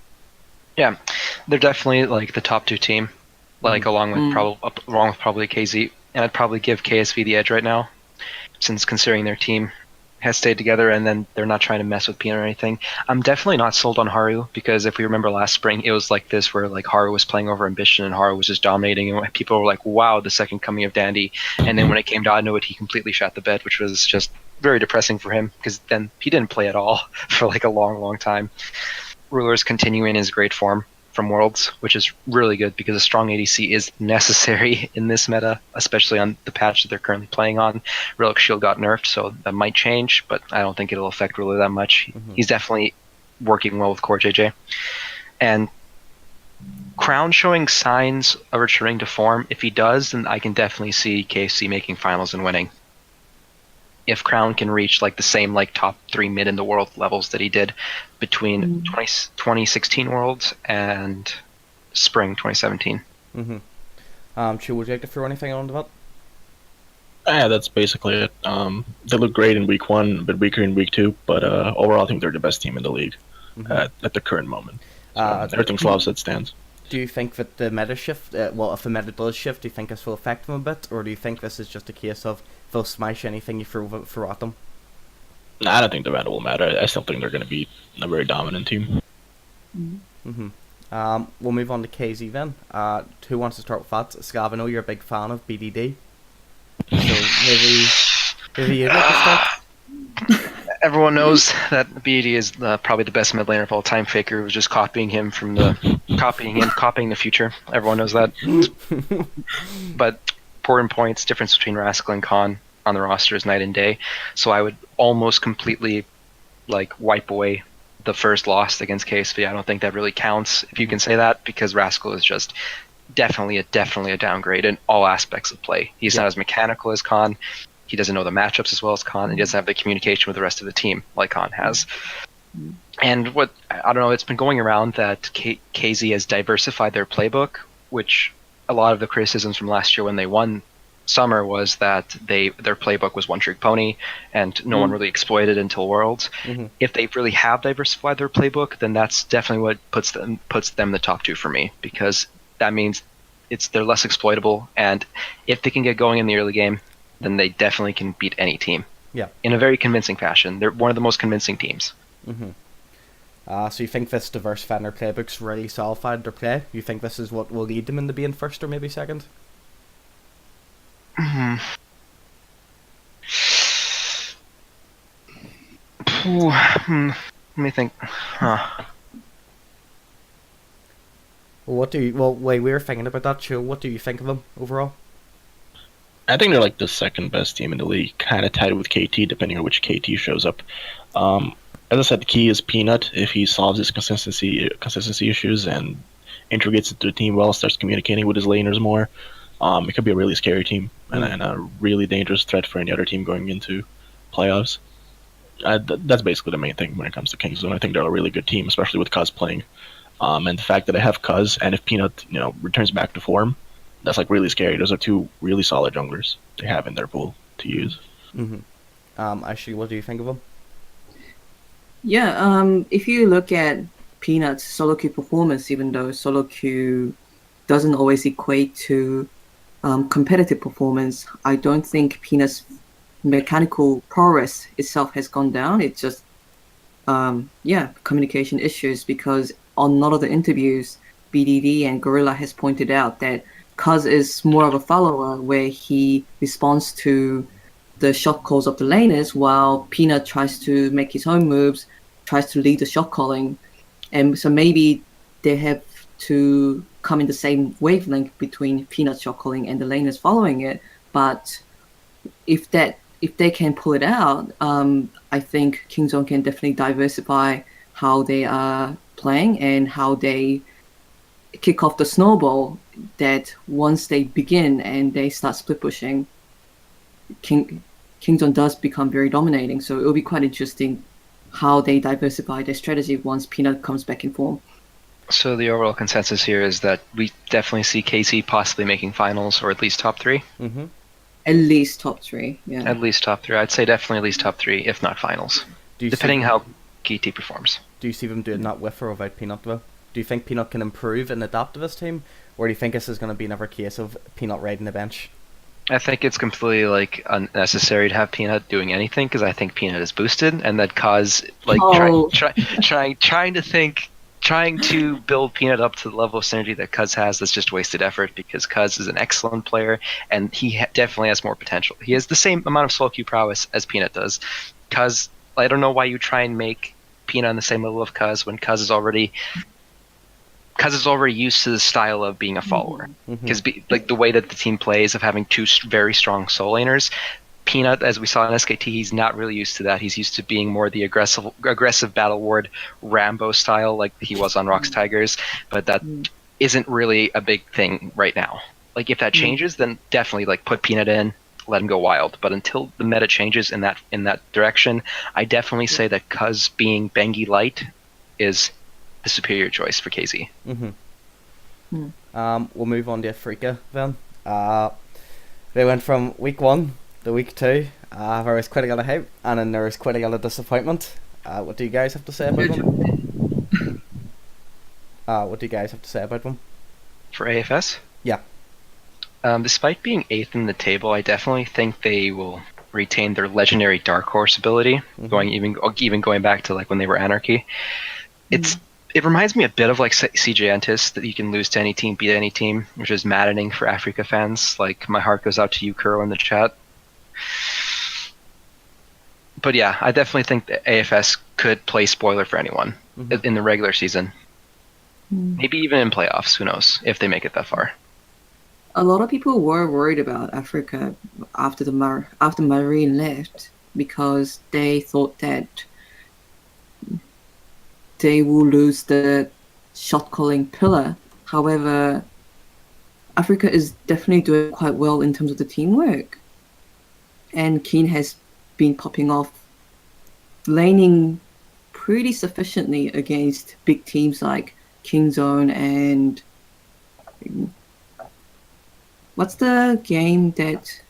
Speaker 2: Yeah, they're definitely like the top two team, like along with probably KZ, and I'd probably give KSV the edge right now, since considering their team has stayed together and then they're not trying to mess with Peanut or anything. I'm definitely not sold on Haru, because if we remember last spring, it was like this where like Haru was playing over Ambition and Haru was just dominating, and people were like, wow, the second coming of Dandy. And then when it came down to it, he completely shot the bed, which was just very depressing for him, because then he didn't play at all for like a long time. Ruler's continuing his great form from Worlds, which is really good because a strong ADC is necessary in this meta, especially on the patch that they're currently playing on. Relic Shield got nerfed, so that might change, but I don't think it'll affect Ruler that much. He's definitely working well with Core JJ. And Crown showing signs of returning to form. If he does, then I can definitely see KFC making finals and winning. If Crown can reach like the same like top 3 mid in the world levels that he did between 2016 Worlds and Spring 2017.
Speaker 1: Chu, would you like to throw anything on to that?
Speaker 3: Yeah, that's basically it. They look great in week 1, a bit weaker in week 2, but overall I think they're the best team in the league at the current moment. So everything Slav said stands.
Speaker 1: Do you think that the meta shift, if the meta does shift, do you think this will affect them a bit, or do you think this is just a case of they'll smash anything you throw at them?
Speaker 3: I don't think the meta will matter. I still think they're going to be a very dominant team.
Speaker 1: We'll move on to KZ then. Who wants to start with that? Slav, I know you're a big fan of BDD, so maybe you'd like to start.
Speaker 2: Everyone knows that BD is probably the best mid laner of all time. Faker was just copying him copying the future. Everyone knows that. But important points, difference between Rascal and Khan on the roster is night and day. So I would almost completely like wipe away the first loss against KSV. I don't think that really counts, if you can say that, because Rascal is just definitely a downgrade in all aspects of play. He's not as mechanical as Khan. He doesn't know the matchups as well as Khan, and he doesn't have the communication with the rest of the team like Khan has. And what, I don't know, it's been going around that KZ has diversified their playbook, which a lot of the criticisms from last year when they won Summer was that their playbook was one-trick pony, and no one really exploited until Worlds. If they really have diversified their playbook, then that's definitely what puts them the top 2 for me, because that means they're less exploitable, and if they can get going in the early game, then they definitely can beat any team. Yeah. In a very convincing fashion. They're one of the most convincing teams.
Speaker 1: So you think this diversified in their playbooks really solidified their play? You think this is what will lead them into being first or maybe second?
Speaker 2: Let me think.
Speaker 1: We were thinking about that, Joe. What do you think of them overall?
Speaker 3: I think they're like the second best team in the league, kind of tied with KT, depending on which KT shows up. As I said, the key is Peanut. If he solves his consistency issues and integrates into the team well, starts communicating with his laners more, it could be a really scary team and a really dangerous threat for any other team going into playoffs. That's basically the main thing when it comes to Kingzone. I think they're a really good team, especially with Cuz playing. And the fact that I have Cuz, and if Peanut returns back to form, that's like really scary. Those are 2 really solid junglers they have in their pool to use.
Speaker 1: Actually, what do you think of them?
Speaker 4: Yeah, if you look at Peanut's solo queue performance, even though solo queue doesn't always equate to competitive performance, I don't think Peanut's mechanical prowess itself has gone down. It's just, communication issues, because on a lot of the interviews, BDD and Gorilla has pointed out that Cuz is more of a follower, where he responds to the shot calls of the laners, while Peanut tries to make his own moves, tries to lead the shot calling. And so maybe they have to come in the same wavelength between Peanut shot calling and the laners following it. But if they can pull it out, I think Kingzone can definitely diversify how they are playing and how they kick off the snowball, that once they begin and they start split pushing, Kingzone does become very dominating. So it will be quite interesting how they diversify their strategy once Peanut comes back in form.
Speaker 2: So the overall consensus here is that we definitely see KC possibly making finals or at least top 3.
Speaker 1: Mm-hmm.
Speaker 4: At least top 3, yeah.
Speaker 2: At least top 3. I'd say definitely at least top 3, if not finals,
Speaker 1: Do you
Speaker 2: depending
Speaker 1: see,
Speaker 2: how KT performs.
Speaker 1: Do you see them doing that with or without Peanut though? Do you think Peanut can improve and adapt to this team, or do you think this is going to be another case of Peanut riding the bench?
Speaker 2: I think it's completely like unnecessary to have Peanut doing anything because I think Peanut is boosted and that Cause like trying to build Peanut up to the level of synergy that Cuz has, that's just wasted effort because Cuz is an excellent player and he definitely has more potential. He has the same amount of solo queue prowess as Peanut does. Cuz, I don't know why you try and make Peanut on the same level of Cuz when Cuz is already used to the style of being a follower. Because like the way that the team plays of having two very strong soul laners, Peanut, as we saw in SKT, he's not really used to that. He's used to being more the aggressive battle ward Rambo style, like he was on Rocks Tigers. But that isn't really a big thing right now. Like if that changes, then definitely like put Peanut in, let him go wild. But until the meta changes in that direction, I definitely say that Cuz being Bengi light is the superior choice for KZ.
Speaker 1: We'll move on to Africa then. They went from week 1 to week 2. There was quite a lot of hype, and then there was quite a lot of disappointment. What do you guys have to say about them? What do you guys have to say about them?
Speaker 2: For AFS?
Speaker 1: Yeah.
Speaker 2: Despite being 8th in the table, I definitely think they will retain their legendary Dark Horse ability, even going back to like when they were Anarchy. It reminds me a bit of like CJ Entis, that you can lose to any team, beat any team, which is maddening for Africa fans. Like my heart goes out to you, Kuro, in the chat. But yeah, I definitely think that AFS could play spoiler for anyone in the regular season. Maybe even in playoffs, who knows, if they make it that far.
Speaker 4: A lot of people were worried about Africa after Marine left because they thought that they will lose the shot calling pillar. However, Africa is definitely doing quite well in terms of the teamwork. And Keen has been popping off, laning pretty sufficiently against big teams like Kingzone and what's the game that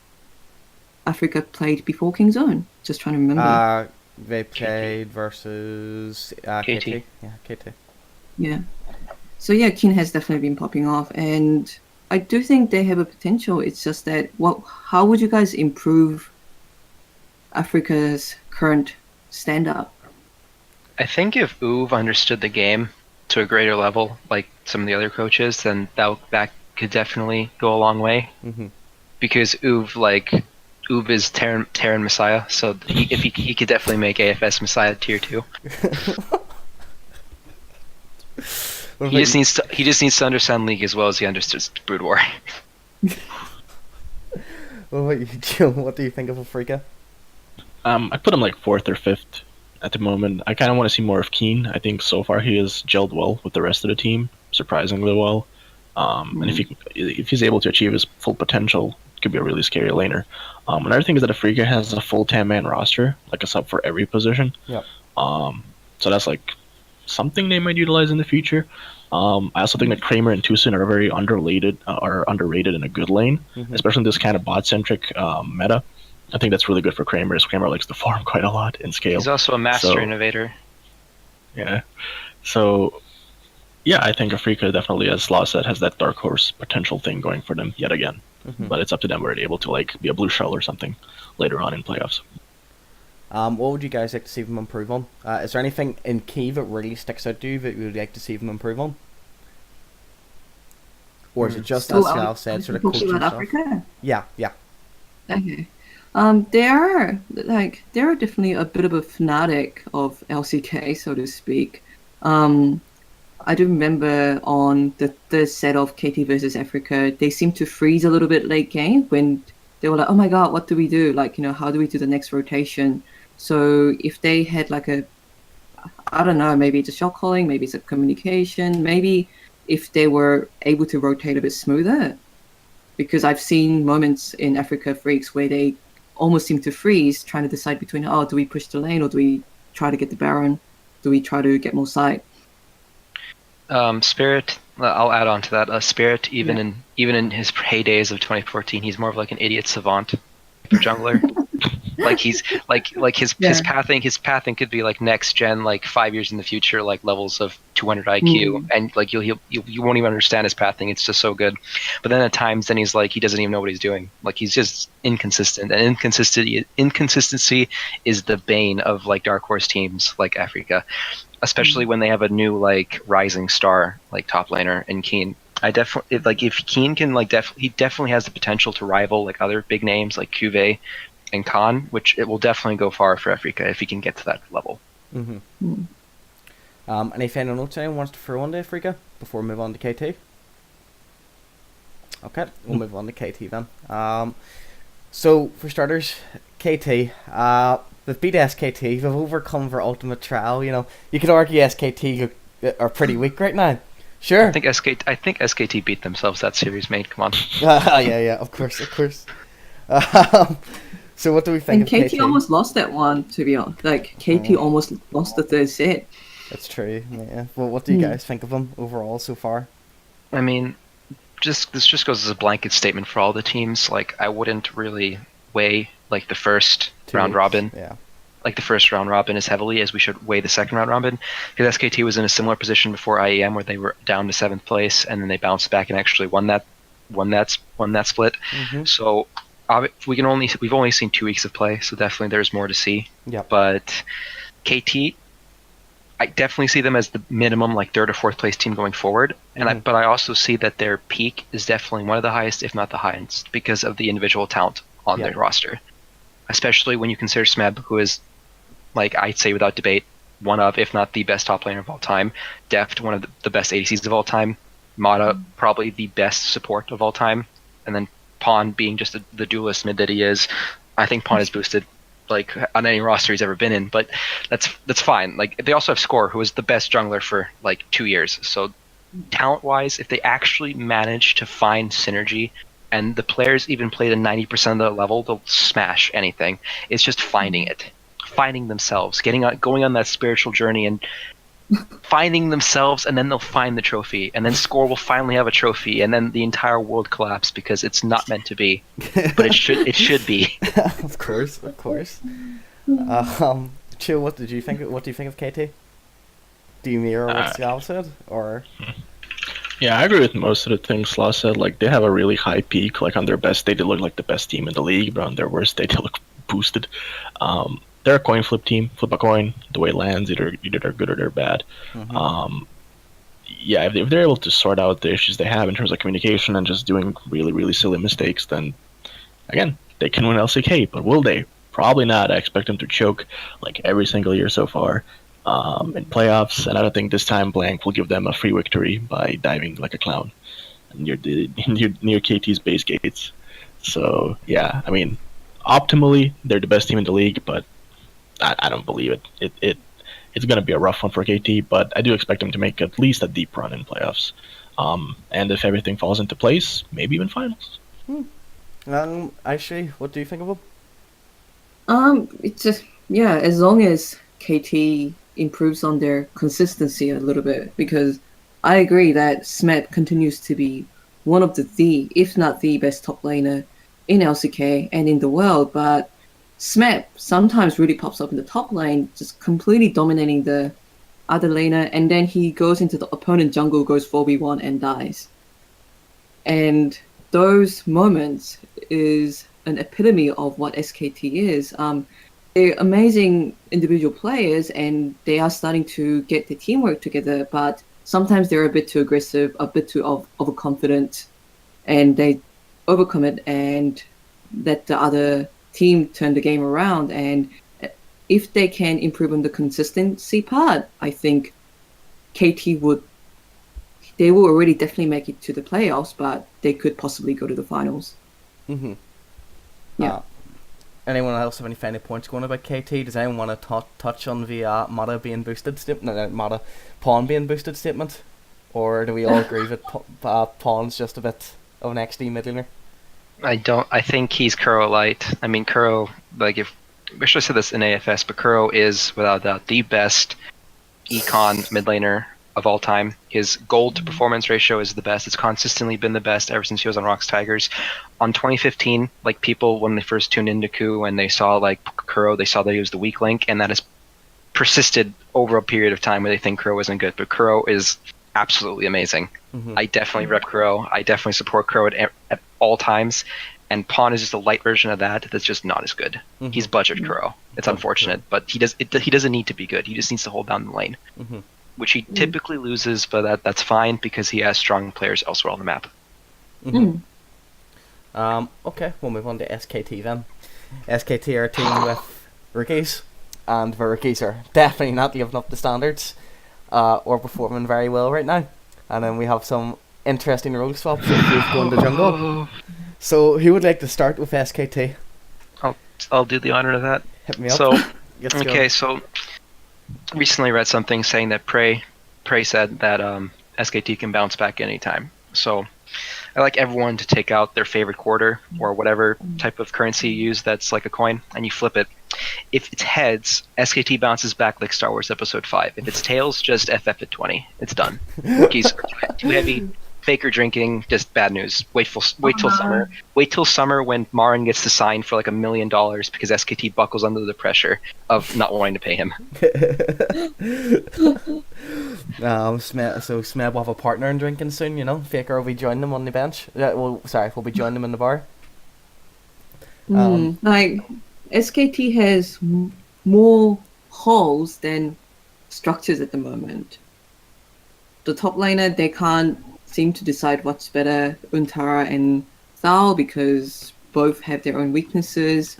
Speaker 4: Africa played before Kingzone? Just trying to remember.
Speaker 1: They played versus KT. Yeah, KT.
Speaker 4: Yeah. So yeah, Keen has definitely been popping off, and I do think they have a potential. It's just that how would you guys improve Africa's current stand-up?
Speaker 2: I think if Uv understood the game to a greater level, like some of the other coaches, then that could definitely go a long way. Because Uv is Terran Messiah, so he could definitely make AFS Messiah tier 2. He just needs to understand League as well as he understands Brood War.
Speaker 1: What about you, Joe? What do you think of Africa?
Speaker 3: I put him like 4th or 5th at the moment. I kind of want to see more of Keen. I think so far he has gelled well with the rest of the team, surprisingly well. And if he's able to achieve his full potential, could be a really scary laner. Another thing is that Africa has a full 10-man roster, like a sub for every position.
Speaker 1: Yep.
Speaker 3: So that's like something they might utilize in the future. I also think that Kramer and Tucson are very underrated in a good lane, especially in this kind of bot-centric meta. I think that's really good for Kramer, as Kramer likes to farm quite a lot in scale.
Speaker 2: He's also a master innovator.
Speaker 3: Yeah. So, yeah, I think Africa definitely, as Slav said, has that Dark Horse potential thing going for them yet again. But it's up to them whether they're able to like be a blue shell or something later on in playoffs.
Speaker 1: What would you guys like to see them improve on? Is there anything in key that really sticks out to you that you would like to see them improve on? Or is it just, as Slav said, sort of coaching stuff?
Speaker 4: Africa?
Speaker 1: Yeah.
Speaker 4: Okay. They're definitely a bit of a fanatic of LCK, so to speak. I do remember on the third set of KT versus Africa, they seemed to freeze a little bit late game when they were like, oh my god, what do we do? Like, how do we do the next rotation? So if they had like I don't know, maybe it's a shot calling, maybe it's a communication, maybe if they were able to rotate a bit smoother. Because I've seen moments in Africa Freaks where they almost seem to freeze, trying to decide between, do we push the lane or do we try to get the Baron? Do we try to get more sight?
Speaker 2: Spirit. I'll add on to that. Spirit,
Speaker 4: Yeah.
Speaker 2: even in his heydays of 2014, he's more of like an idiot savant for jungler. Like he's his
Speaker 4: Yeah.
Speaker 2: pathing could be like next gen, like 5 years in the future, like levels of 200 IQ, and like you won't even understand his pathing. It's just so good. But then at times, then he's like he doesn't even know what he's doing. Like he's just inconsistent, and inconsistency is the bane of like dark horse teams like Africa, especially when they have a new like rising star like top laner in Keen. I definitely like if Keen can like he definitely has the potential to rival like other big names like Cuvée and Khan, which it will definitely go far for Africa if he can get to that level.
Speaker 1: Any final notes anyone wants to throw on to Africa before we move on to KT? Okay, we'll move on to KT then. So for starters, KT, they've beat SKT, they've overcome their ultimate trial. You know, you could argue SKT are pretty weak right now. Sure.
Speaker 2: I think SKT beat themselves that series, mate. Come on.
Speaker 1: Yeah, of course. So what do we think
Speaker 4: And
Speaker 1: of
Speaker 4: KT almost lost that one, to be honest. Like, KT almost lost the third set.
Speaker 1: That's true, yeah. Well, what do you guys think of them overall so far?
Speaker 2: I mean, this just goes as a blanket statement for all the teams. Like, I wouldn't really weigh like the first round robin.
Speaker 1: Yeah.
Speaker 2: Like the first round robin as heavily as we should weigh the second round robin, because SKT was in a similar position before IEM where they were down to 7th place and then they bounced back and actually won that split. So we've only seen 2 weeks of play, so definitely there's more to see.
Speaker 1: Yeah.
Speaker 2: But KT, I definitely see them as the minimum like 3rd or 4th place team going forward, and but I also see that their peak is definitely one of the highest, if not the highest, because of the individual talent on their roster, especially when you consider Smeb, who is, like, I'd say without debate, one of, if not the best top laner of all time. Deft, one of the best ADCs of all time. Mata, probably the best support of all time. And then Pawn being just the duelist mid that he is. I think Pawn is boosted like on any roster he's ever been in, but that's fine. Like, they also have Score, who is the best jungler for like 2 years. So talent-wise, if they actually manage to find synergy, and the players even play to 90% of the level, they'll smash anything. It's just finding it. Finding themselves, going on that spiritual journey and finding themselves, and then they'll find the trophy, and then Score will finally have a trophy, and then the entire world collapse because it's not meant to be, but it should be.
Speaker 1: Of course. Chill, what do you think of KT? Do you mirror what Slav said, or?
Speaker 3: Yeah, I agree with most of the things Slav said. Like, they have a really high peak. Like, on their best day, they look like the best team in the league, but on their worst day, they look boosted. They're a coin flip team. Flip a coin. The way it lands, either they're good or they're bad. Yeah, if they're able to sort out the issues they have in terms of communication and just doing really, really silly mistakes, then, again, they can win LCK. But will they? Probably not. I expect them to choke like every single year so far in playoffs. And I don't think this time Blank will give them a free victory by diving like a clown near KT's base gates. So, yeah, I mean, optimally, they're the best team in the league, but I don't believe it. It's going to be a rough one for KT, but I do expect them to make at least a deep run in playoffs. And if everything falls into place, maybe even finals.
Speaker 1: Actually, what do you think of them?
Speaker 4: It's just, yeah, as long as KT improves on their consistency a little bit, because I agree that Smet continues to be one of the, if not the best top laner in LCK and in the world, but Smep sometimes really pops up in the top lane, just completely dominating the other laner, and then he goes into the opponent jungle, goes 4v1 and dies. And those moments is an epitome of what SKT is. They're amazing individual players, and they are starting to get the teamwork together, but sometimes they're a bit too aggressive, a bit too overconfident, and they overcome it and let the other team turn the game around. And if they can improve on the consistency part, I think KT will already definitely make it to the playoffs, but they could possibly go to the finals.
Speaker 1: Yeah. Anyone else have any final points going about KT? Does anyone want to touch on the Mata being boosted statement? Mata Pawn being boosted statement, or do we all agree that Pawn's just a bit of an XD mid laner?
Speaker 2: I think he's Kuro light. I mean, Kuro, like, if we should have said this in AFS, but Kuro is without doubt the best econ mid laner of all time. His gold to performance ratio is the best. It's consistently been the best ever since he was on Rocks Tigers. On 2015, like people when they first tuned into Ku and they saw like Kuro, they saw that he was the weak link, and that has persisted over a period of time where they think Kuro isn't good. But Kuro is absolutely amazing. I definitely rep Kuro. I definitely support Kuro at all times. And Pawn is just a light version of that that's just not as good. He's budget Kuro. It's unfortunate, but he doesn't need to be good. He just needs to hold down the lane, which he typically loses, but that's fine because he has strong players elsewhere on the map.
Speaker 1: Okay, we'll move on to SKT then. SKT are a team with rookies, and the rookies are definitely not living up to standards or performing very well right now. And then we have some interesting role swaps with Youth going to jungle. So, who would like to start with SKT?
Speaker 2: I'll do the honor of that.
Speaker 1: Hit me up.
Speaker 2: So,
Speaker 1: okay,
Speaker 2: so recently read something saying that Prey said that SKT can bounce back anytime. So, I like everyone to take out their favorite quarter or whatever type of currency you use that's like a coin, and you flip it. If it's heads, SKT bounces back like Star Wars Episode 5. If it's tails, just FF at 20. It's done. Rookies are too heavy. Faker drinking, just bad news. Wait till summer. Wait till summer when Marin gets to sign for like $1 million because SKT buckles under the pressure of not wanting to pay him.
Speaker 1: So Smeb will have a partner in drinking soon, you know. Faker will be joining them on the bench. We'll be joining them in the bar.
Speaker 4: Like SKT has more holes than structures at the moment. The top laner, they can't seem to decide what's better, Untara and Thal, because both have their own weaknesses.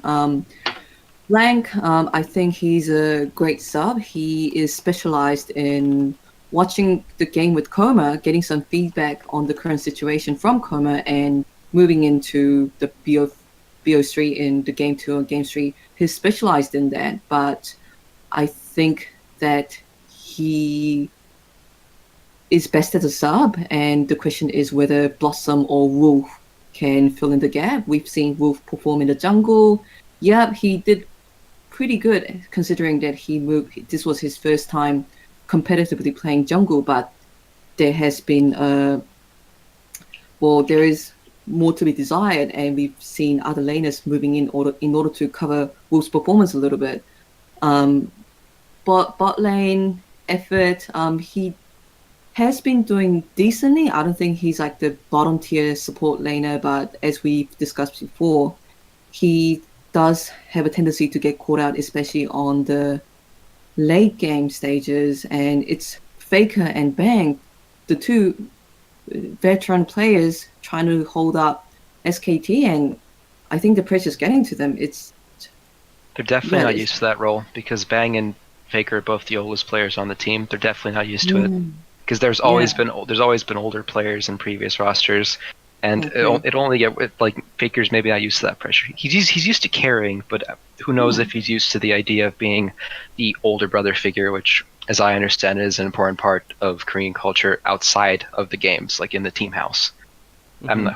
Speaker 4: Blank, I think he's a great sub. He is specialized in watching the game with Coma, getting some feedback on the current situation from Coma, and moving into the BO3 in the Game 2 or Game 3. He's specialized in that, but I think that he is best as a sub, and the question is whether Blossom or Wolf can fill in the gap. We've seen Wolf perform in the jungle. Yeah, he did pretty good considering that he moved. This was his first time competitively playing jungle, but there has been there is more to be desired, and we've seen other laners moving in order to cover Wolf's performance a little bit. But bot lane effort, he has been doing decently. I don't think he's like the bottom tier support laner, but as we've discussed before, he does have a tendency to get caught out, especially on the late game stages. And it's Faker and Bang, the two veteran players trying to hold up SKT, and I think the pressure's getting to them.
Speaker 2: They're definitely not used to that role because Bang and Faker are both the oldest players on the team. They're definitely not used to it. Because there's always been older players in previous rosters, and it only get like Faker's maybe not used to that pressure. He's used to carrying, but who knows if he's used to the idea of being the older brother figure, which, as I understand, is an important part of Korean culture outside of the games, like in the team house.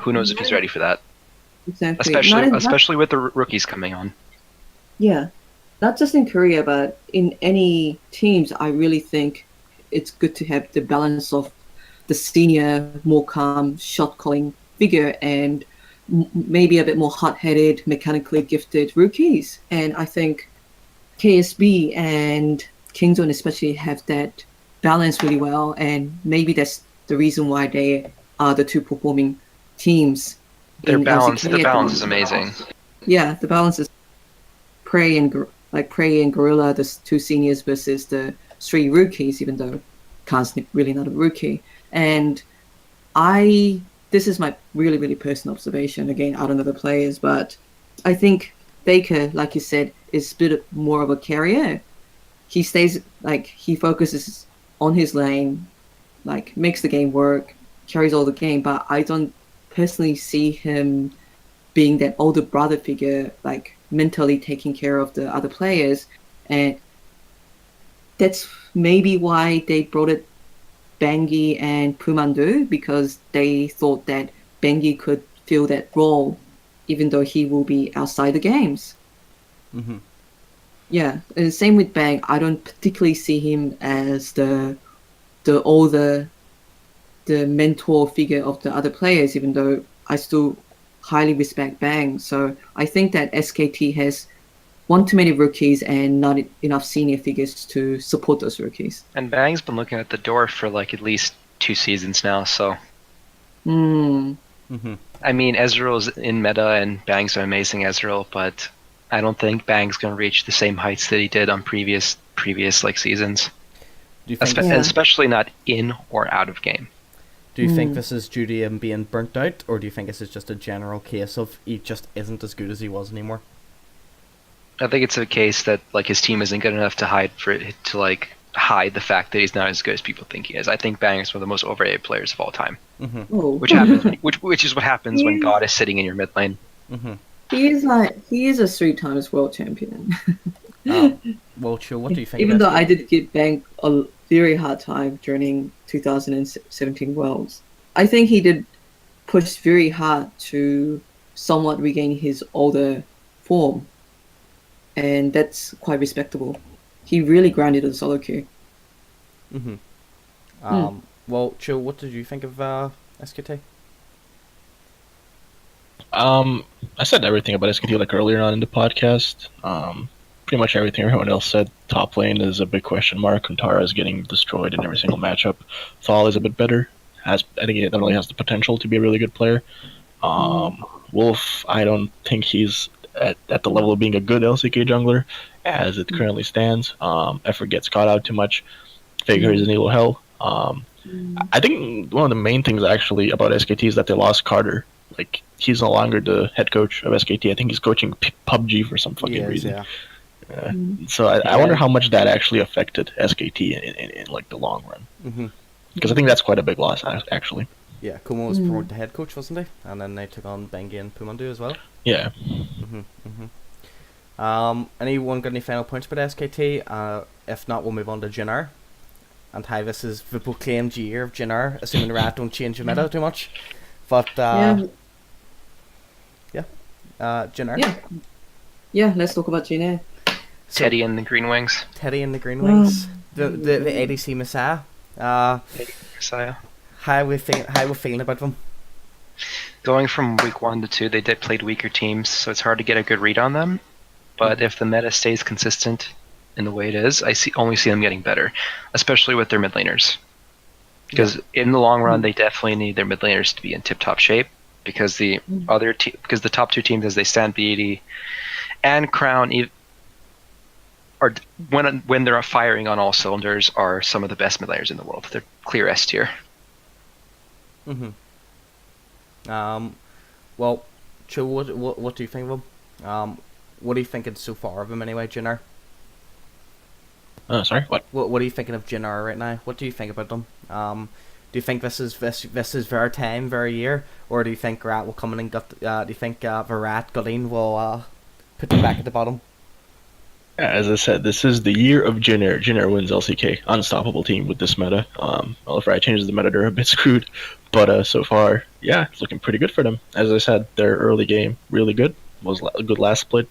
Speaker 2: Who knows if he's ready for that?
Speaker 4: Exactly.
Speaker 2: Especially with the rookies coming on.
Speaker 4: Yeah, not just in Korea, but in any teams. I really think it's good to have the balance of the senior, more calm, shot-calling figure and maybe a bit more hot-headed, mechanically gifted rookies. And I think KSB and Kingzone especially have that balance really well, and maybe that's the reason why they are the two performing teams.
Speaker 2: The balance is amazing.
Speaker 4: Yeah, the balance is Prey and Gorilla, the two seniors versus the 3 rookies, even though Khan's really not a rookie. And this is my really, really personal observation. Again, I don't know the players, but I think Baker, like you said, is a bit more of a carrier. He he focuses on his lane, makes the game work, carries all the game, but I don't personally see him being that older brother figure, mentally taking care of the other players. And that's maybe why they brought it Bengi and Pumandu, because they thought that Bengi could fill that role even though he will be outside the games. Yeah, and same with Bang. I don't particularly see him as the the mentor figure of the other players, even though I still highly respect Bang. So I think that SKT has one too many rookies and not enough senior figures to support those rookies.
Speaker 2: And Bang's been looking at the door for like at least 2 seasons now, so. I mean, Ezreal's in meta and Bang's an amazing Ezreal, but I don't think Bang's going to reach the same heights that he did on previous like seasons.
Speaker 1: Do you think,
Speaker 2: especially not in or out of game.
Speaker 1: do you think this is due to him being burnt out, or do you think this is just a general case of he just isn't as good as he was anymore?
Speaker 2: I think it's a case that like his team isn't good enough to hide the fact that he's not as good as people think he is. I think Bang is one of the most overrated players of all time. Which happens, which is what happens when God is sitting in your mid lane.
Speaker 4: He is a 3 times world champion.
Speaker 1: Well, Chill, what do you think?
Speaker 4: Even though I did give Bang a very hard time during 2017 Worlds, I think he did push very hard to somewhat regain his older form, and that's quite respectable. He really grinded a solo queue.
Speaker 1: Well, Chill, what did you think of SKT?
Speaker 3: I said everything about SKT like earlier on in the podcast. Pretty much everything everyone else said. Top lane is a big question mark. Kuntara is getting destroyed in every single matchup. Thal is a bit better. I think he definitely has the potential to be a really good player. Wolf, I don't think he's at the level of being a good LCK jungler as it currently stands. Effort gets caught out too much. Faker is an evil hell. I think one of the main things actually about SKT is that they lost Carter. Like, he's no longer the head coach of SKT. I think he's coaching PUBG for some fucking reason.
Speaker 1: Yeah.
Speaker 3: So I wonder how much that actually affected SKT in like the long run. Because I think that's quite a big loss actually.
Speaker 1: Yeah, Kumo was promoted to head coach, wasn't he? And then they took on Bengi and Pumandu as well.
Speaker 3: Yeah.
Speaker 1: Anyone got any final points about SKT? If not, we'll move on to Jinnar. And hi, this is the proclaimed year of Jinnar, assuming Rat don't change the meta too much. But Jinnar.
Speaker 4: Yeah, let's talk about Jinnar.
Speaker 1: So,
Speaker 2: Teddy and the Green Wings.
Speaker 1: Teddy and the Green Wings. The ADC Messiah.
Speaker 2: Messiah.
Speaker 1: How we feeling about them?
Speaker 2: Going from week 1 to 2, they played weaker teams, so it's hard to get a good read on them. But if the meta stays consistent in the way it is, I only see them getting better, especially with their mid laners. Because in the long run, they definitely need their mid laners to be in tip-top shape. Because the top 2 teams, as they stand, BAD and Crown, are when they're firing on all cylinders, are some of the best mid laners in the world. They're clear S tier.
Speaker 1: Well, Cho, what do you think of them? What are you thinking so far of him anyway, Jinnar?
Speaker 3: Sorry, what?
Speaker 1: What are you thinking of Jinnar right now? What do you think about them? Do you think this is their time, their year, or do you think Rat will come in and do you think Virat Gulin will put them back at the bottom?
Speaker 3: As I said, this is the year of Jinnar. Jinnar wins LCK. Unstoppable team with this meta. Well, if Riot changes the meta, they're a bit screwed. But so far, yeah, it's looking pretty good for them. As I said, their early game, really good. Was a good last split.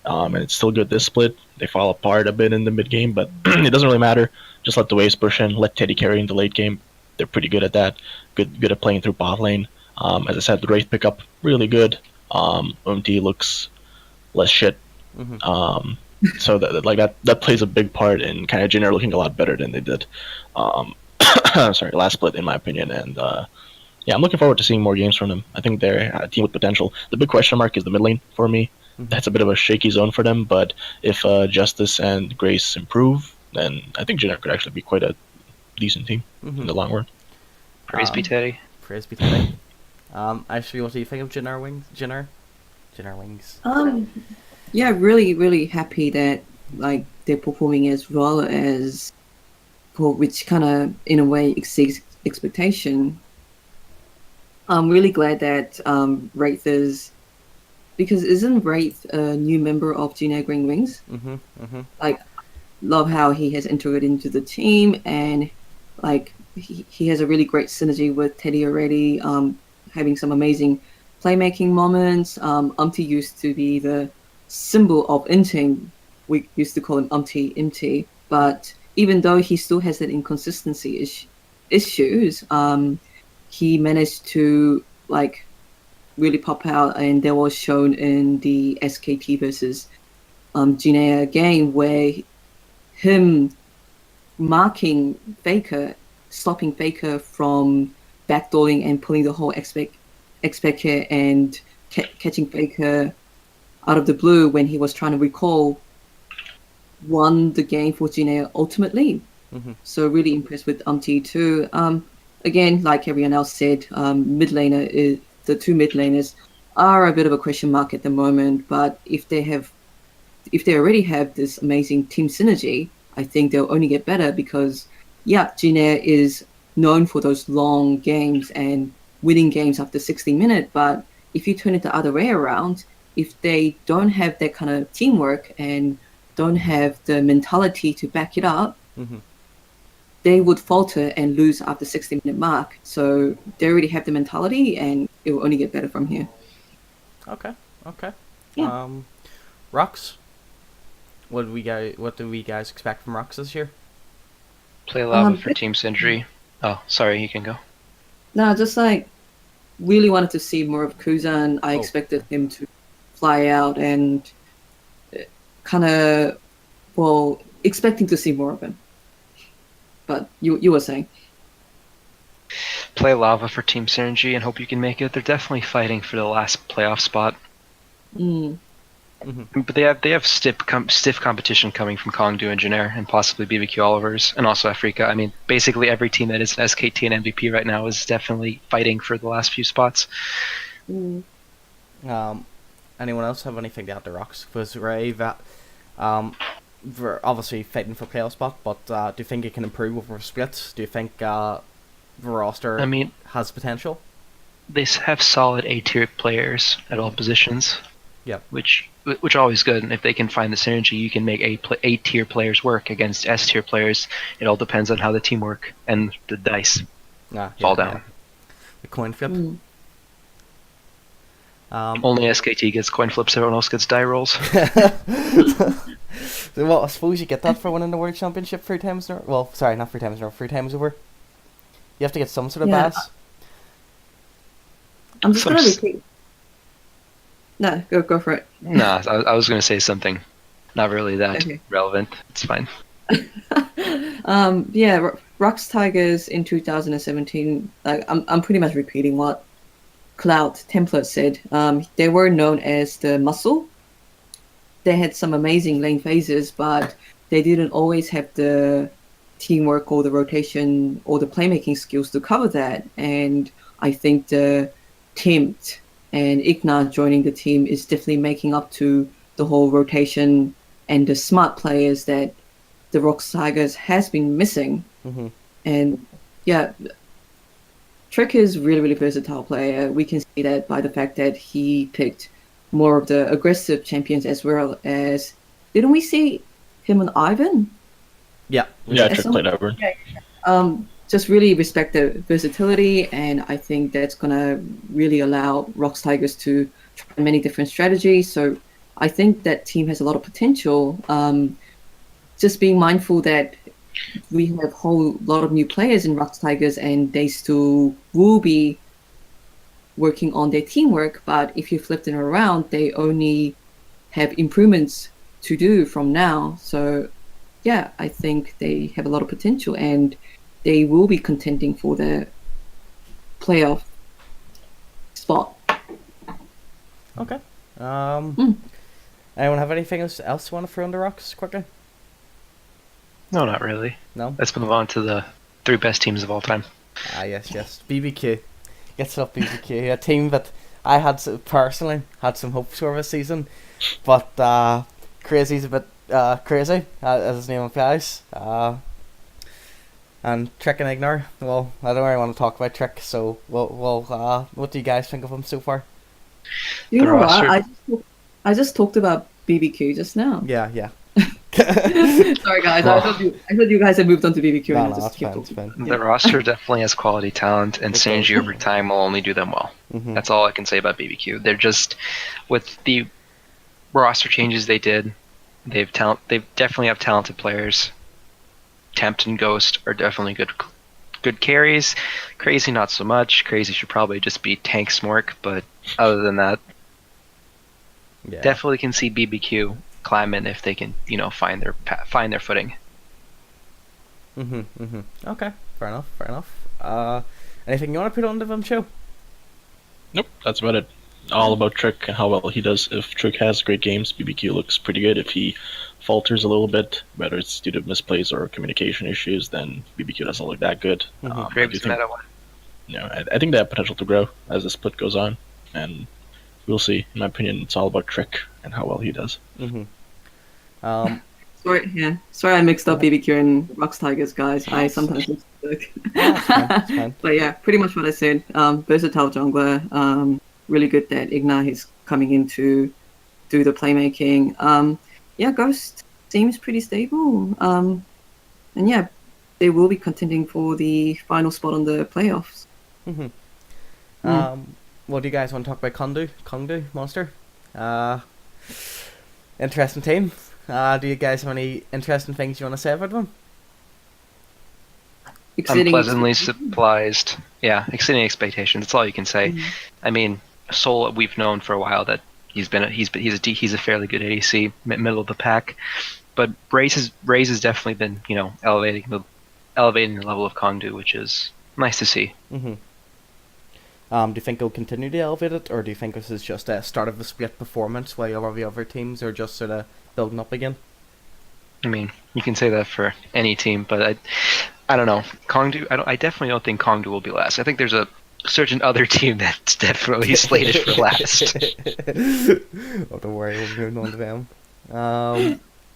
Speaker 3: And it's still good this split. They fall apart a bit in the mid game, but it doesn't really matter. Just let the waves push in. Let Teddy carry in the late game. They're pretty good at that. Good at playing through bot lane. As I said, the Wraith pickup, really good. UMT looks less shit. So that plays a big part in kind of Jinnar looking a lot better than they did. Last split in my opinion, and yeah, I'm looking forward to seeing more games from them. I think they're a team with potential. The big question mark is the mid lane for me. That's a bit of a shaky zone for them, but if Justice and Grace improve, then I think Jinnar could actually be quite a decent team in the long run.
Speaker 2: Praise be Teddy.
Speaker 1: Praise be Teddy. Actually, what do you think of Jinnar Wings? Jinnar Wings.
Speaker 4: Yeah, really, really happy that like they're performing as well as, which kind of in a way exceeds expectation. I'm really glad that Wraith is, because isn't Wraith a new member of Jinnar Green Wings? Like, love how he has integrated into the team, and like he has a really great synergy with Teddy already. Having some amazing playmaking moments. Umti used to be the symbol of inting. We used to call him Umti Imti, but even though he still has that inconsistency issues, he managed to like really pop out, and that was shown in the SKT versus Guinea game where him marking Faker, stopping Faker from backdooring and pulling the whole X-Packer and catching Faker out of the blue when he was trying to recall, won the game for Guinea ultimately.
Speaker 1: Mm-hmm.
Speaker 4: So really impressed with T2. Again, like everyone else said, the two mid laners are a bit of a question mark at the moment, but if they already have this amazing team synergy, I think they'll only get better because, yeah, Guinea is known for those long games and winning games after 60 minutes, but if you turn it the other way around, if they don't have that kind of teamwork and don't have the mentality to back it up,
Speaker 1: Mm-hmm.
Speaker 4: they would falter and lose after 60-minute mark. So they already have the mentality, and it will only get better from here.
Speaker 1: Okay.
Speaker 4: Yeah.
Speaker 1: Rocks. What do we guys expect from Rocks this year?
Speaker 2: Play Lava for Team Synergy. Oh, sorry, you can go.
Speaker 4: No, just like really wanted to see more of Kuzan. I expected him to fly out and kind of, well, expecting to see more of him. But you were saying?
Speaker 2: Play Lava for Team Synergy and hope you can make it. They're definitely fighting for the last playoff spot.
Speaker 4: Mm.
Speaker 1: Mm-hmm.
Speaker 2: But they have stiff competition coming from Kongdu and Janair and possibly BBQ Olivers and also Africa. I mean, basically every team that is an SKT and MVP right now is definitely fighting for the last few spots.
Speaker 4: Mm.
Speaker 1: Anyone else have anything to add to Rocks? Because Rave, we're obviously fighting for playoff spot, but do you think it can improve over splits? Do you think the roster has potential?
Speaker 2: They have solid A-tier players at all positions.
Speaker 1: Yeah,
Speaker 2: which always good. And if they can find the synergy, you can make A-tier players work against S-tier players. It all depends on how the teamwork and the dice fall down.
Speaker 1: Yeah. The coin flip.
Speaker 4: Mm.
Speaker 2: Only SKT gets coin flips. Everyone else gets die rolls.
Speaker 1: Well, I suppose you get that for winning the World Championship 3 times. Well, sorry, not 3 times. 3 times over. You have to get some sort of bass.
Speaker 4: I'm just gonna repeat. No, go for it.
Speaker 2: Nah, I was gonna say something, not really that relevant. It's fine.
Speaker 4: Yeah, Rocks Tigers in 2017. I'm pretty much repeating what Cloud Template said. They were known as the muscle. They had some amazing lane phases, but they didn't always have the teamwork or the rotation or the playmaking skills to cover that. And I think the Tempt and Igna joining the team is definitely making up to the whole rotation and the smart players that the Rocks Tigers has been missing.
Speaker 1: Mm-hmm.
Speaker 4: And yeah, Trek is really, really versatile player. We can see that by the fact that he picked more of the aggressive champions as well as... Didn't we see him on Ivan?
Speaker 3: Yeah, Trek played Ivan.
Speaker 4: Just really respect the versatility, and I think that's going to really allow Rocks Tigers to try many different strategies. So I think that team has a lot of potential. Just being mindful that we have a whole lot of new players in Rocks Tigers, and they still will be working on their teamwork. But if you flip them around, they only have improvements to do from now. So yeah, I think they have a lot of potential, and they will be contending for the playoff spot.
Speaker 1: Okay. Anyone have anything else you want to throw on the Rocks quickly?
Speaker 2: No, not really.
Speaker 1: No?
Speaker 2: Let's move on to the 3 best teams of all time.
Speaker 1: Yes. BBQ. Gets up BBQ. A team that I had personally had some hopes for this season, but Crazy's a bit crazy, as his name implies. And Trick and Ignore, well, I don't really want to talk about Trick, so what do you guys think of him so far?
Speaker 4: You know what? I just talked about BBQ just now.
Speaker 1: Yeah.
Speaker 4: Sorry guys, I thought you guys had moved on to BBQ.
Speaker 1: No,
Speaker 4: and I just
Speaker 1: that's fine.
Speaker 2: The roster definitely has quality talent, and synergy over time will only do them well.
Speaker 1: Mm-hmm.
Speaker 2: That's all I can say about BBQ. They're just, with the roster changes they did, they definitely have talented players. Tempt and Ghost are definitely good carries. Crazy not so much. Crazy should probably just be tank Smork, but other than that,
Speaker 1: Yeah.
Speaker 2: definitely can see BBQ climb in if they can, find their footing.
Speaker 1: Okay, fair enough. Anything you want to put on the Vim show?
Speaker 3: Nope, that's about it. All about Trick and how well he does. If Trick has great games, BBQ looks pretty good. If he falters a little bit, whether it's due to misplays or communication issues, then BBQ doesn't look that good. I do think, I think they have potential to grow as the split goes on, and we'll see. In my opinion, it's all about Trick and how well he does.
Speaker 4: Sorry, I mixed up BBQ and Rocks Tigers, guys. I sometimes mix the
Speaker 1: It's fine.
Speaker 4: But yeah, pretty much what I said. Versatile jungler, really good that Igna is coming in to do the playmaking. Ghost seems pretty stable. And yeah, they will be contending for the final spot on the playoffs.
Speaker 1: What do you guys want to talk about? Kongdu Monster. Interesting team. Do you guys have any interesting things you want to say about them?
Speaker 2: Unpleasantly surprised. Yeah, exceeding expectations. That's all you can say. I mean, Soul, we've known for a while that he's a fairly good ADC, middle of the pack. But Raze has definitely been, elevating the level of Kongdu, which is nice to see.
Speaker 1: Do you think he'll continue to elevate it, or do you think this is just a start of a split performance while all the other teams are just sort of building up again?
Speaker 2: I mean, you can say that for any team, but I don't know. Kongdu, I definitely don't think Kongdu will be last. I think there's a certain other team that's definitely slated for last.
Speaker 1: Oh, don't worry, we'll move on to them.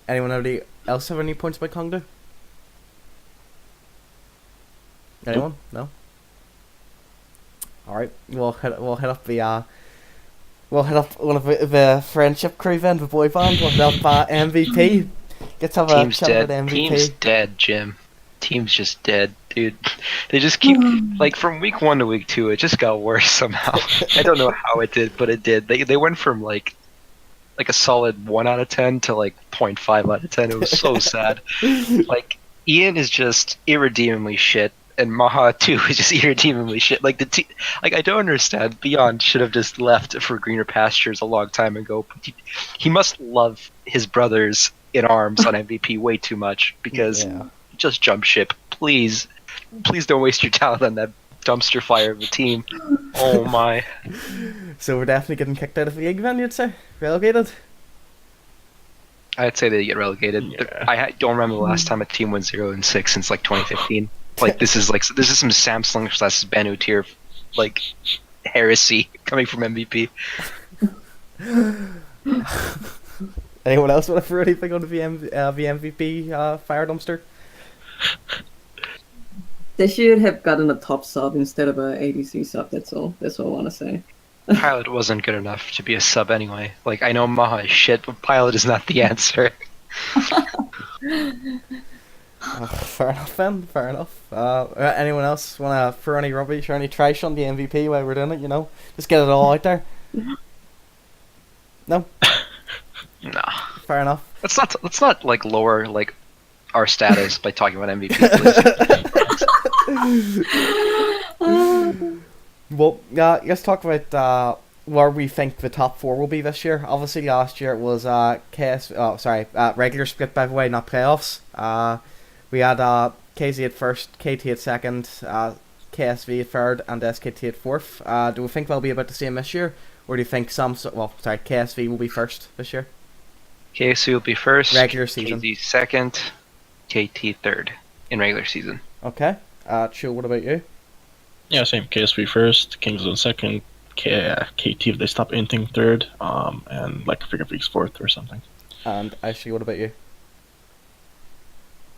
Speaker 1: Anyone else have any points about Kongdu? Anyone? No? Alright, we'll hit up one of the friendship crew then, the boy band. We'll hit up MVP. Let's have a chat about MVP.
Speaker 2: Team's dead, Jim. Team's just dead, dude. They just keep, from week 1 to week 2, it just got worse somehow. I don't know how it did, but it did. They went from like a solid 1 out of 10 to 0.5 out of 10. It was so sad. Ian is just irredeemably shit, and Maha too is just irredeemably shit. I don't understand. Beyond should have just left for greener pastures a long time ago. He must love his brothers in arms on MVP way too much, because just jump ship, please don't waste your talent on that dumpster fire of a team. Oh my.
Speaker 1: So we're definitely getting kicked out of the league then, you'd say? Relegated?
Speaker 2: I'd say they get relegated. Yeah. I don't remember the last time a team went 0-6 since 2015. This is some Samsung / Banu tier heresy coming from MVP.
Speaker 1: Anyone else want to throw anything on the MVP fire dumpster?
Speaker 4: They should have gotten a top sub instead of a ADC sub. That's all I want to say.
Speaker 2: Pilot wasn't good enough to be a sub anyway. I know Maha is shit, but Pilot is not the answer.
Speaker 1: Fair enough, then. Fair enough. Anyone else want to throw any rubbish or any trash on the MVP while we're doing it? Just get it all out there. No.
Speaker 2: No.
Speaker 1: Fair enough.
Speaker 2: Let's not lower our status by talking about MVP, please.
Speaker 1: Well, let's talk about where we think the top 4 will be this year. Obviously, last year it was regular split, by the way, not playoffs. We had KZ at first, KT at second, KSV at third, and SKT at fourth. Do we think they'll be about the same this year, or do you think KSV will be first this year?
Speaker 2: KSV will be first.
Speaker 1: Regular season.
Speaker 2: KZ second. KT third in regular season.
Speaker 1: Okay. Chill, what about you?
Speaker 3: Yeah, same. KSV first, Kingston second, KT if they stop anything third, and Figure Freaks fourth or something.
Speaker 1: And Ashley, what about you?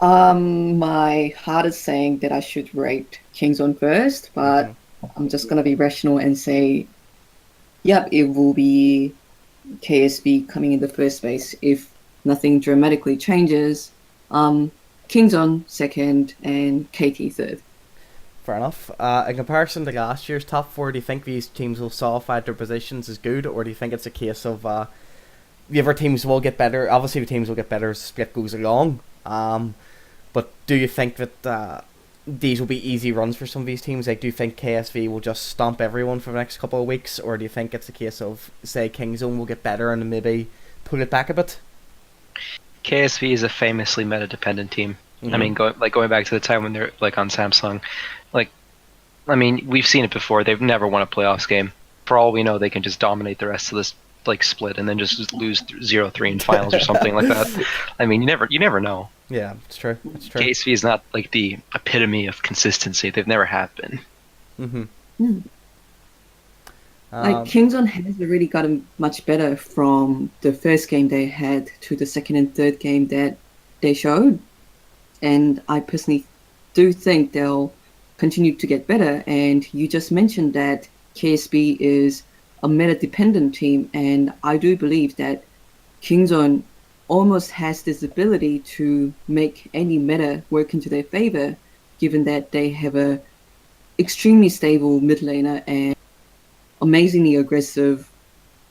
Speaker 4: My heart is saying that I should rate Kingston first, but I'm just gonna be rational and say, yep, it will be KSV coming in the first space if nothing dramatically changes. Kingston second and KT third.
Speaker 1: Fair enough. In comparison to last year's top 4, do you think these teams will solidify their positions as good, or do you think it's a case of the other teams will get better? Obviously, the teams will get better as the split goes along. But do you think that these will be easy runs for some of these teams? Like, do you think KSV will just stomp everyone for the next couple of weeks, or do you think it's a case of, say, Kingzone will get better and maybe pull it back a bit?
Speaker 2: KSV is a famously meta-dependent team.
Speaker 1: Mm-hmm.
Speaker 2: I mean, going back to the time when they're like on Samsung, like, I mean, we've seen it before. They've never won a playoffs game. For all we know, they can just dominate the rest of this like split and then just lose 0-3 in finals or something like that. I mean, you never know.
Speaker 1: Yeah, it's true. It's true.
Speaker 2: KSV is not like the epitome of consistency. They've never have been.
Speaker 1: Mm-hmm.
Speaker 4: Like Kingzone has already gotten much better from the first game they had to the second and third game that they showed, and I personally do think they'll continue to get better. And you just mentioned that KSB is a meta-dependent team, and I do believe that Kingzone almost has this ability to make any meta work into their favor, given that they have a extremely stable mid laner and amazingly aggressive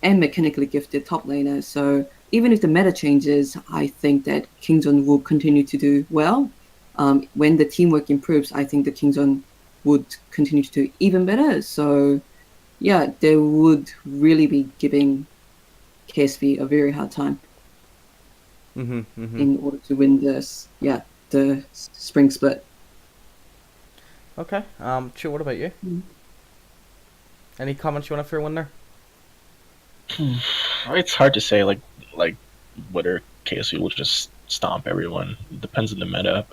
Speaker 4: and mechanically gifted top laner. So even if the meta changes, I think that Kingzone will continue to do well. When the teamwork improves, I think the Kingzone would continue to do even better. So yeah, they would really be giving KSV a very hard time in order to win the spring split.
Speaker 1: Okay. Chu, what about you? Any comments you want to throw in there?
Speaker 3: It's hard to say, like whether KSV will just stomp everyone. It depends on the meta.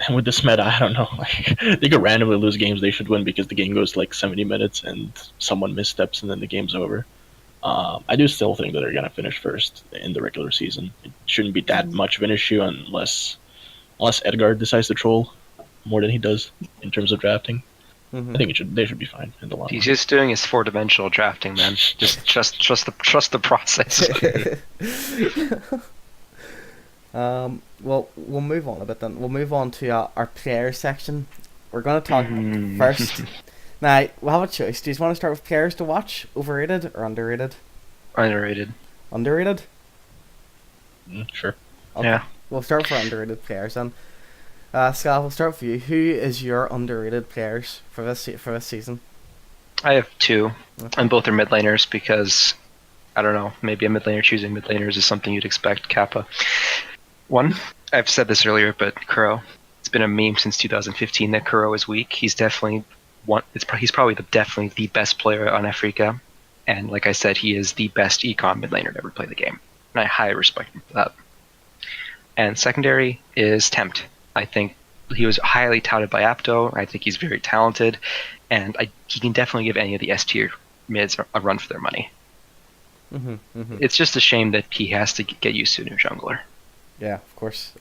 Speaker 3: And with this meta, I don't know. Like, they could randomly lose games they should win because the game goes like 70 minutes and someone missteps and then the game's over. I do still think that they're gonna finish first in the regular season. It shouldn't be that much of an issue unless Edgar decides to troll more than he does in terms of drafting. I think they should be fine in the long run.
Speaker 2: He's just doing his 4-dimensional drafting, man. Just trust the process.
Speaker 1: Well, we'll move on a bit then. We'll move on to our player section. We're gonna talk first. Now, we'll have a choice. Do you want to start with players to watch, overrated or underrated?
Speaker 2: Underrated.
Speaker 1: Underrated?
Speaker 3: Sure.
Speaker 1: Okay.
Speaker 2: Yeah.
Speaker 1: We'll start for underrated players then. Slav, we'll start with you. Who is your underrated players for this season?
Speaker 2: I have two,
Speaker 1: Okay.
Speaker 2: and both are mid laners because, I don't know, maybe a mid laner choosing mid laners is something you'd expect. Kappa. One, I've said this earlier, but Kuro. It's been a meme since 2015 that Kuro is weak. He's definitely he's probably definitely the best player on Africa, and like I said, he is the best econ mid laner to ever play the game, and I highly respect him for that. And secondary is Tempt. I think he was highly touted by Apto. I think he's very talented, and he can definitely give any of the S tier mids a run for their money. It's just a shame that he has to get used to a new jungler.
Speaker 1: Yeah, of course.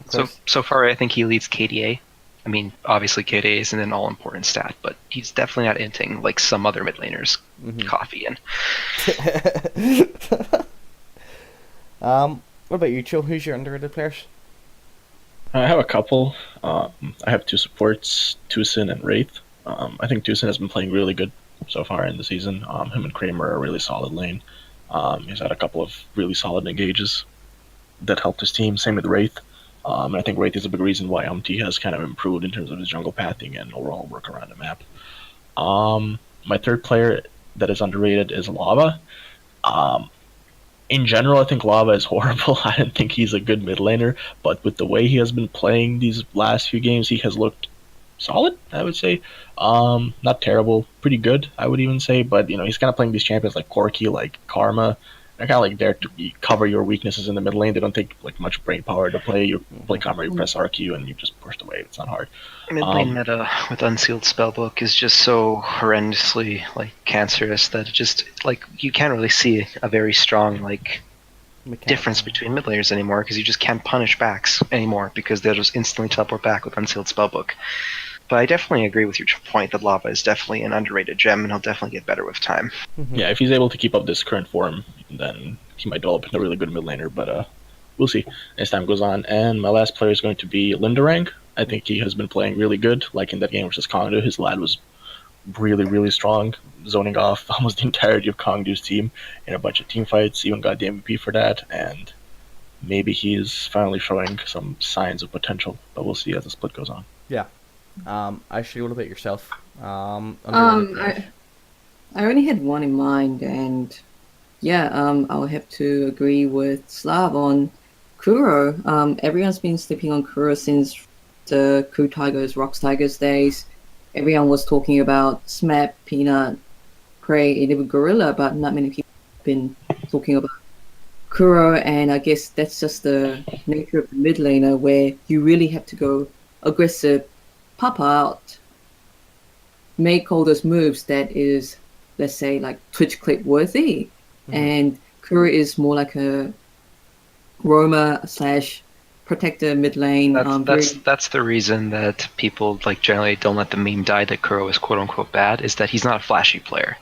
Speaker 2: So far, I think he leads KDA. I mean, obviously KDA isn't an all-important stat, but he's definitely not inting like some other mid laners. Coffee and.
Speaker 1: What about you, Joe? Who's your underrated players?
Speaker 3: I have a couple. I have two supports, Tucson and Wraith. I think Tucson has been playing really good so far in the season. Him and Kramer are a really solid lane. He's had a couple of really solid engages that helped his team. Same with Wraith. And I think Wraith is a big reason why UMT has kind of improved in terms of his jungle pathing and overall work around the map. My third player that is underrated is Lava. In general, I think Lava is horrible. I don't think he's a good mid laner, but with the way he has been playing these last few games, he has looked solid, I would say. Not terrible, pretty good, I would even say, but he's kind of playing these champions like Corki, like Karma. They're kind of like there to cover your weaknesses in the mid lane. They don't take like much brain power to play. You play Karma, you press RQ, and you just push away. It's not hard.
Speaker 2: Mid lane meta with Unsealed Spellbook is just so horrendously like cancerous that it just like you can't really see a very strong like difference between mid laners anymore because you just can't punish backs anymore because they'll just instantly teleport back with Unsealed Spellbook. But I definitely agree with your point that Lava is definitely an underrated gem, and he'll definitely get better with time.
Speaker 3: Yeah, if he's able to keep up this current form, then he might develop into a really good mid laner, but we'll see as time goes on. And my last player is going to be Lindarang. I think he has been playing really good, like in that game versus Kongdu. His lad was really, really strong, zoning off almost the entirety of Kongdu's team in a bunch of team fights, even got the MVP for that, and maybe he's finally showing some signs of potential. But we'll see as the split goes on.
Speaker 1: Yeah. Actually, what about yourself? Underrated players.
Speaker 4: I only had one in mind, and yeah, I'll have to agree with Slav on Kuro. Everyone's been sleeping on Kuro since the Crew Tigers, Rocks Tigers days. Everyone was talking about Smap, Peanut, Prey, and even Gorilla, but not many people have been talking about Kuro, and I guess that's just the nature of the mid laner where you really have to go aggressive, pop out, make all those moves that is, let's say, like Twitch clip worthy. And Kuro is more like a roamer slash protector mid lane.
Speaker 2: That's the reason that people like generally don't let the meme die that Kuro is quote unquote bad, is that he's not a flashy player.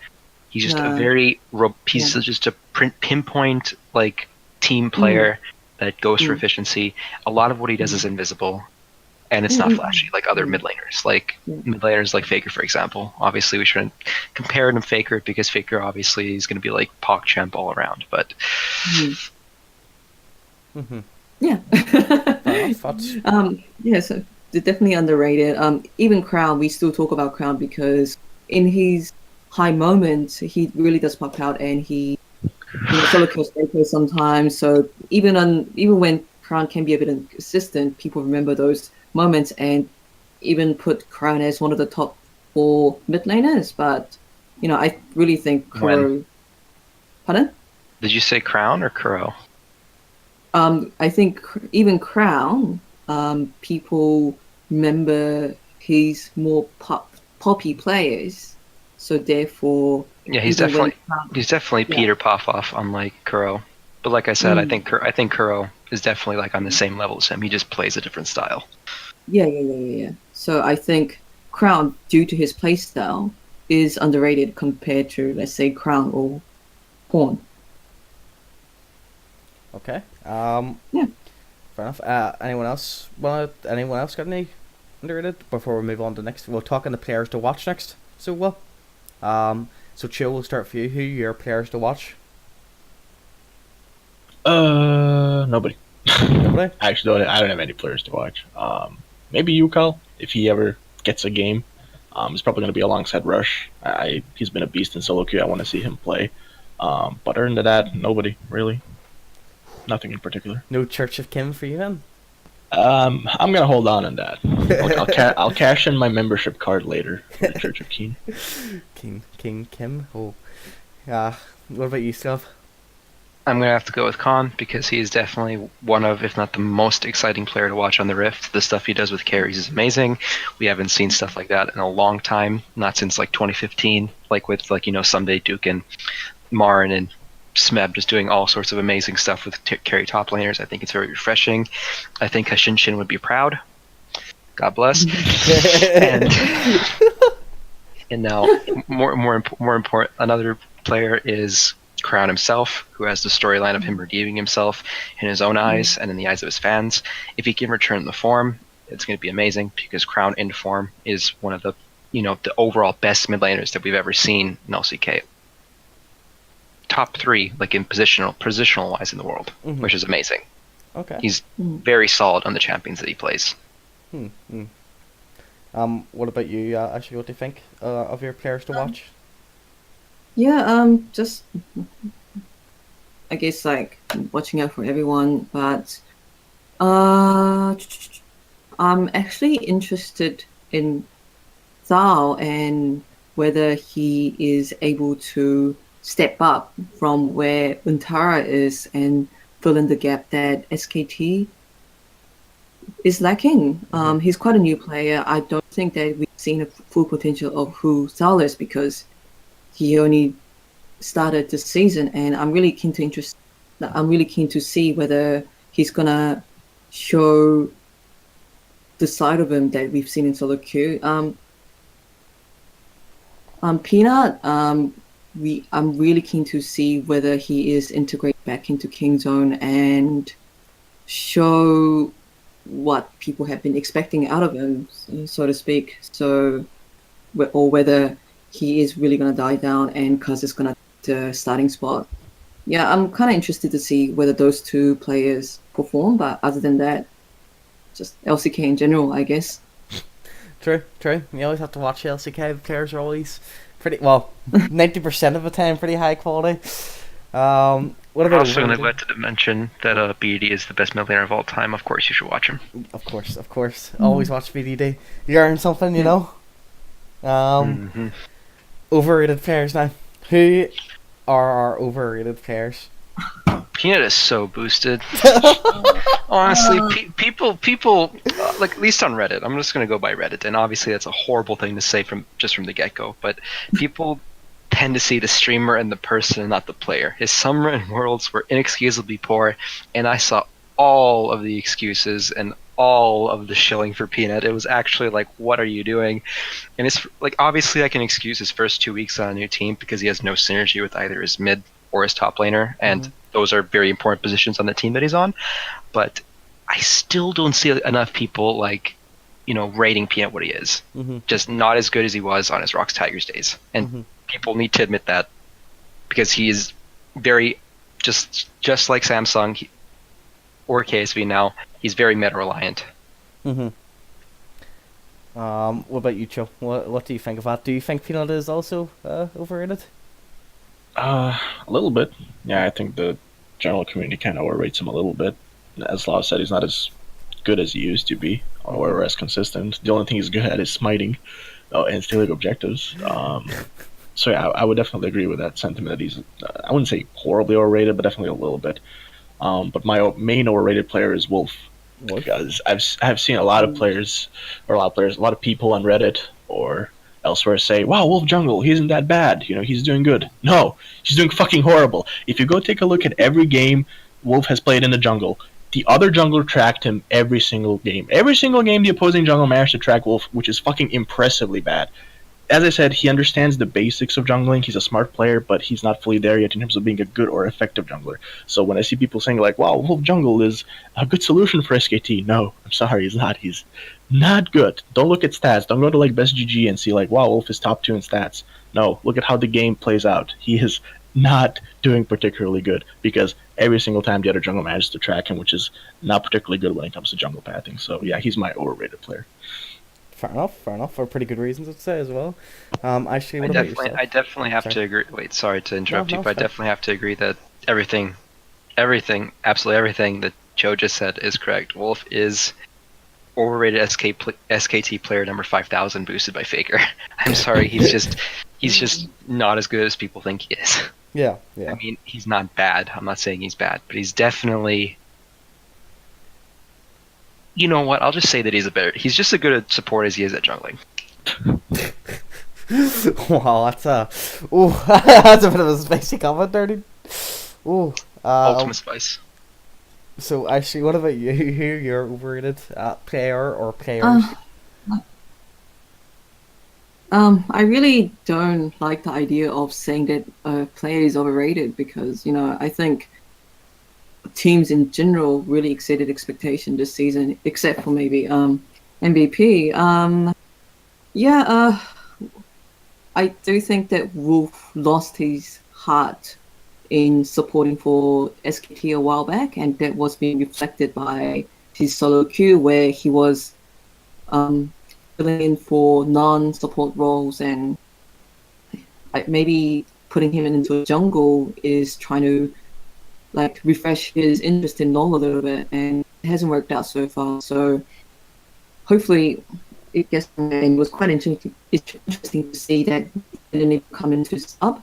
Speaker 2: He's just just a pinpoint like team player that goes for efficiency. A lot of what he does is invisible, and it's not flashy like other mid laners. Like mid laners like Faker, for example. Obviously, we shouldn't compare him to Faker because Faker obviously is going to be like PogChamp all around. But
Speaker 4: yeah, yeah. So they're definitely underrated. Even Crown, we still talk about Crown because in his high moments, he really does pop out, and he solo kills sometimes. So even when Crown can be a bit inconsistent, people remember those moments and even put Crown as one of the top 4 mid laners. But I really think Kuro. Pardon?
Speaker 2: Did you say Crown or Kuro?
Speaker 4: I think even Crown, people remember he's more poppy players. So therefore,
Speaker 2: yeah, he's definitely Peter Popoff, unlike Kuro. But like I said, I think Kuro is definitely like on the same level as him. He just plays a different style.
Speaker 4: Yeah. So I think Crown, due to his playstyle, is underrated compared to, let's say, Crown or Horn.
Speaker 1: Okay.
Speaker 4: Yeah.
Speaker 1: Fair enough. Anyone else got any underrated before we move on to next? We'll talk on the players to watch next. So so Chill, we'll start for you. Who are your players to watch?
Speaker 3: Nobody.
Speaker 1: Nobody?
Speaker 3: Actually, I don't have any players to watch. Maybe Yukal, if he ever gets a game. He's probably going to be alongside Rush. He's been a beast in solo queue. I want to see him play. But other than that, nobody really. Nothing in particular.
Speaker 1: No Church of Kim for you then?
Speaker 3: I'm gonna hold on that. I'll cash in my membership card later for the Church of Keen.
Speaker 1: King Kim. Oh, what about you, Slav?
Speaker 2: I'm gonna have to go with Khan because he is definitely one of, if not the most exciting player to watch on the Rift. The stuff he does with carries is amazing. We haven't seen stuff like that in a long time, not since like 2015. Like with Someday Duke and Marin and Smeb just doing all sorts of amazing stuff with carry top laners. I think it's very refreshing. I think Hashinshin would be proud. God bless. and now more important, another player is Crown himself, who has the storyline of him redeeming himself in his own eyes and in the eyes of his fans. If he can return the form, it's going to be amazing because Crown in form is one of the the overall best mid laners that we've ever seen in LCK. Top 3, like in positional wise in the world, which is amazing.
Speaker 1: Okay.
Speaker 2: He's very solid on the champions that he plays.
Speaker 1: What about you, Ashley? What do you think of your players to watch?
Speaker 4: Yeah, just I guess like watching out for everyone, but I'm actually interested in Thal and whether he is able to step up from where Untara is and fill in the gap that SKT is lacking. He's quite a new player. I don't think that we've seen a full potential of who Thal is because he only started this season, and I'm really keen to see whether he's gonna show the side of him that we've seen in solo queue. Peanut, I'm really keen to see whether he is integrated back into Kingzone and show what people have been expecting out of him, so to speak. So, or whether he is really going to die down and Cuz is going to the starting spot. yeah, I'm kind of interested to see whether those two players perform. But other than that, just LCK in general, I guess.
Speaker 1: True, true. You always have to watch LCK. The players are always pretty well, 90% of the time pretty high quality. What
Speaker 2: I'm
Speaker 1: about
Speaker 2: also
Speaker 1: overrated?
Speaker 2: neglected to mention that BD is the best mid laner of all time. Of course, you should watch him.
Speaker 1: Of course, of course. Always watch VDD. You learn something, you know.
Speaker 2: Hmm.
Speaker 1: Overrated players now. Who are our overrated players?
Speaker 2: Peanut is so boosted. Honestly, people, like at least on Reddit. I'm just gonna go by Reddit, and obviously that's a horrible thing to say from the get go. But people tend to see the streamer and the person, and not the player. His summer and worlds were inexcusably poor, and I saw all of the excuses and all of the shilling for Peanut. It was actually like, what are you doing? And it's like, obviously I can excuse his first 2 weeks on a new team because he has no synergy with either his mid or his top laner, and those are very important positions on the team that he's on. But I still don't see enough people rating Peanut what he is. Just not as good as he was on his Rocks Tigers days, and people need to admit that because he is very just like Samsung or KSV now. He's very meta reliant.
Speaker 1: What about you, Joe? What do you think of that? Do you think Peanut is also overrated?
Speaker 3: A little bit. Yeah, I think the general community kind of overrates him a little bit. As Slav said, he's not as good as he used to be, or as consistent. The only thing he's good at is smiting and stealing objectives. So yeah, I would definitely agree with that sentiment that he's, I wouldn't say horribly overrated, but definitely a little bit. But my main overrated player is Wolf. Because I've seen a lot of players, a lot of people on Reddit or elsewhere say, "Wow, Wolf Jungle, he isn't that bad. He's doing good." No, he's doing fucking horrible. If you go take a look at every game Wolf has played in the jungle, the other jungler tracked him every single game. Every single game, the opposing jungle managed to track Wolf, which is fucking impressively bad. As I said, he understands the basics of jungling. He's a smart player, but he's not fully there yet in terms of being a good or effective jungler. So when I see people saying like, "Wow, Wolf Jungle is a good solution for SKT," no, I'm sorry, he's not. He's not good. Don't look at stats. Don't go to like Best GG and see like, "Wow, Wolf is top 2 in stats." No, look at how the game plays out. He is not doing particularly good because every single time the other jungle manages to track him, which is not particularly good when it comes to jungle pathing. So yeah, he's my overrated player.
Speaker 1: Fair enough. For pretty good reasons, I'd say as well. Actually, what about yourself?
Speaker 2: I definitely have to agree. Wait, sorry to interrupt you, but I definitely have to agree that everything, absolutely everything that Joe just said is correct. Wolf is overrated SKT player number 5,000 boosted by Faker. I'm sorry, he's just not as good as people think he is.
Speaker 1: Yeah.
Speaker 2: I mean, he's not bad. I'm not saying he's bad, but he's definitely. You know what? I'll just say that he's just as good at support as he is at jungling.
Speaker 1: Wow, that's that's a bit of a spicy comment there, dude.
Speaker 2: Ultimate spice.
Speaker 1: So actually, what about you? Who your overrated player or players?
Speaker 4: I really don't like the idea of saying that a player is overrated because I think teams in general really exceeded expectation this season, except for maybe MVP. I do think that Wolf lost his heart in supporting for SKT a while back, and that was being reflected by his solo queue where he was filling in for non-support roles, and maybe putting him into a jungle is trying to refresh his interest in LoL a little bit, and it hasn't worked out so far. So hopefully it gets, and it was quite interesting to see that he didn't even come into sub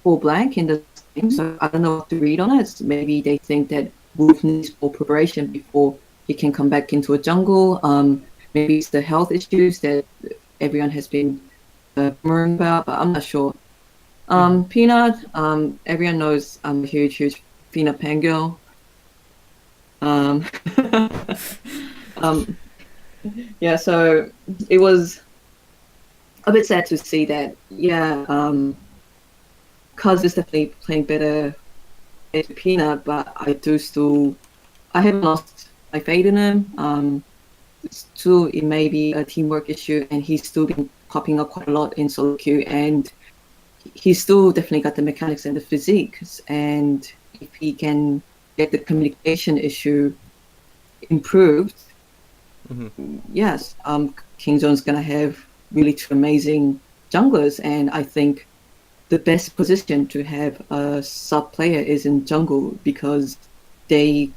Speaker 4: or blank in the game. So I don't know what to read on it. Maybe they think that Wolf needs more preparation before he can come back into a jungle. Maybe it's the health issues that everyone has been murmuring about, but I'm not sure. Peanut, everyone knows I'm a huge Peanut fangirl. Yeah, so it was a bit sad to see that, Cuz is definitely playing better as Peanut, but I haven't lost my faith in him. Still, it may be a teamwork issue, and he's still been popping up quite a lot in solo queue, and he's still definitely got the mechanics and the physique, and if he can get the communication issue improved, yes, Kingzone's gonna have really two amazing junglers, and I think the best position to have a sub player is in jungle because they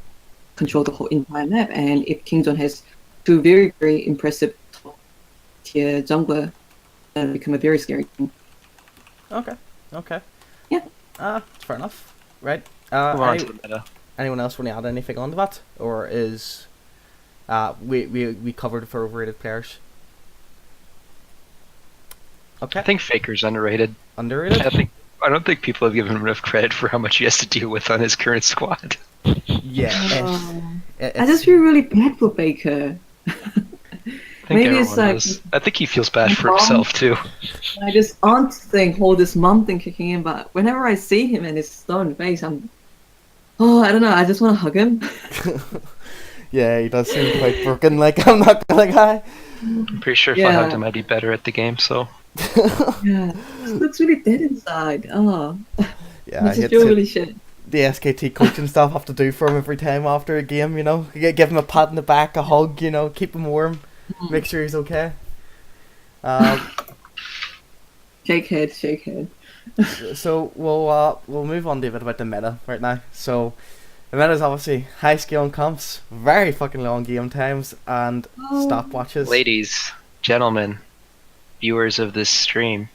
Speaker 4: control the whole entire map, and if Kingzone has two very, very impressive top tier jungler, that'll become a very scary thing.
Speaker 1: Okay.
Speaker 4: Yeah.
Speaker 1: Fair enough. Right.
Speaker 2: Move on to the meta.
Speaker 1: Anyone else want to add anything onto that, or is we covered for overrated players? Okay.
Speaker 2: I think Faker's underrated.
Speaker 1: Underrated.
Speaker 2: I don't think people have given him enough credit for how much he has to deal with on his current squad.
Speaker 1: Yeah.
Speaker 4: I just feel really bad for Baker.
Speaker 2: I think
Speaker 4: Maybe it's
Speaker 2: everyone
Speaker 4: like
Speaker 2: does. I think he feels bad for himself too.
Speaker 4: I just aunt thing, all this mom thing kicking in, but whenever I see him and his stone face, I don't know, I just want to hug him.
Speaker 1: Yeah, he does seem quite broken. Like, I'm not gonna lie.
Speaker 2: I'm pretty sure if I hugged him, I'd be better at the game. So
Speaker 4: Yeah, it looks really dead inside. Oh,
Speaker 1: Yeah,
Speaker 4: I just feel really shit.
Speaker 1: the SKT coaching staff have to do for him every time after a game. You know, give him a pat in the back, a hug. You know, keep him warm, make sure he's okay.
Speaker 4: Shake head.
Speaker 1: So we'll move on to a bit about the meta right now. So the meta is obviously high skill and comps, very fucking long game times, and stopwatches.
Speaker 2: ladies, gentlemen, viewers of this stream,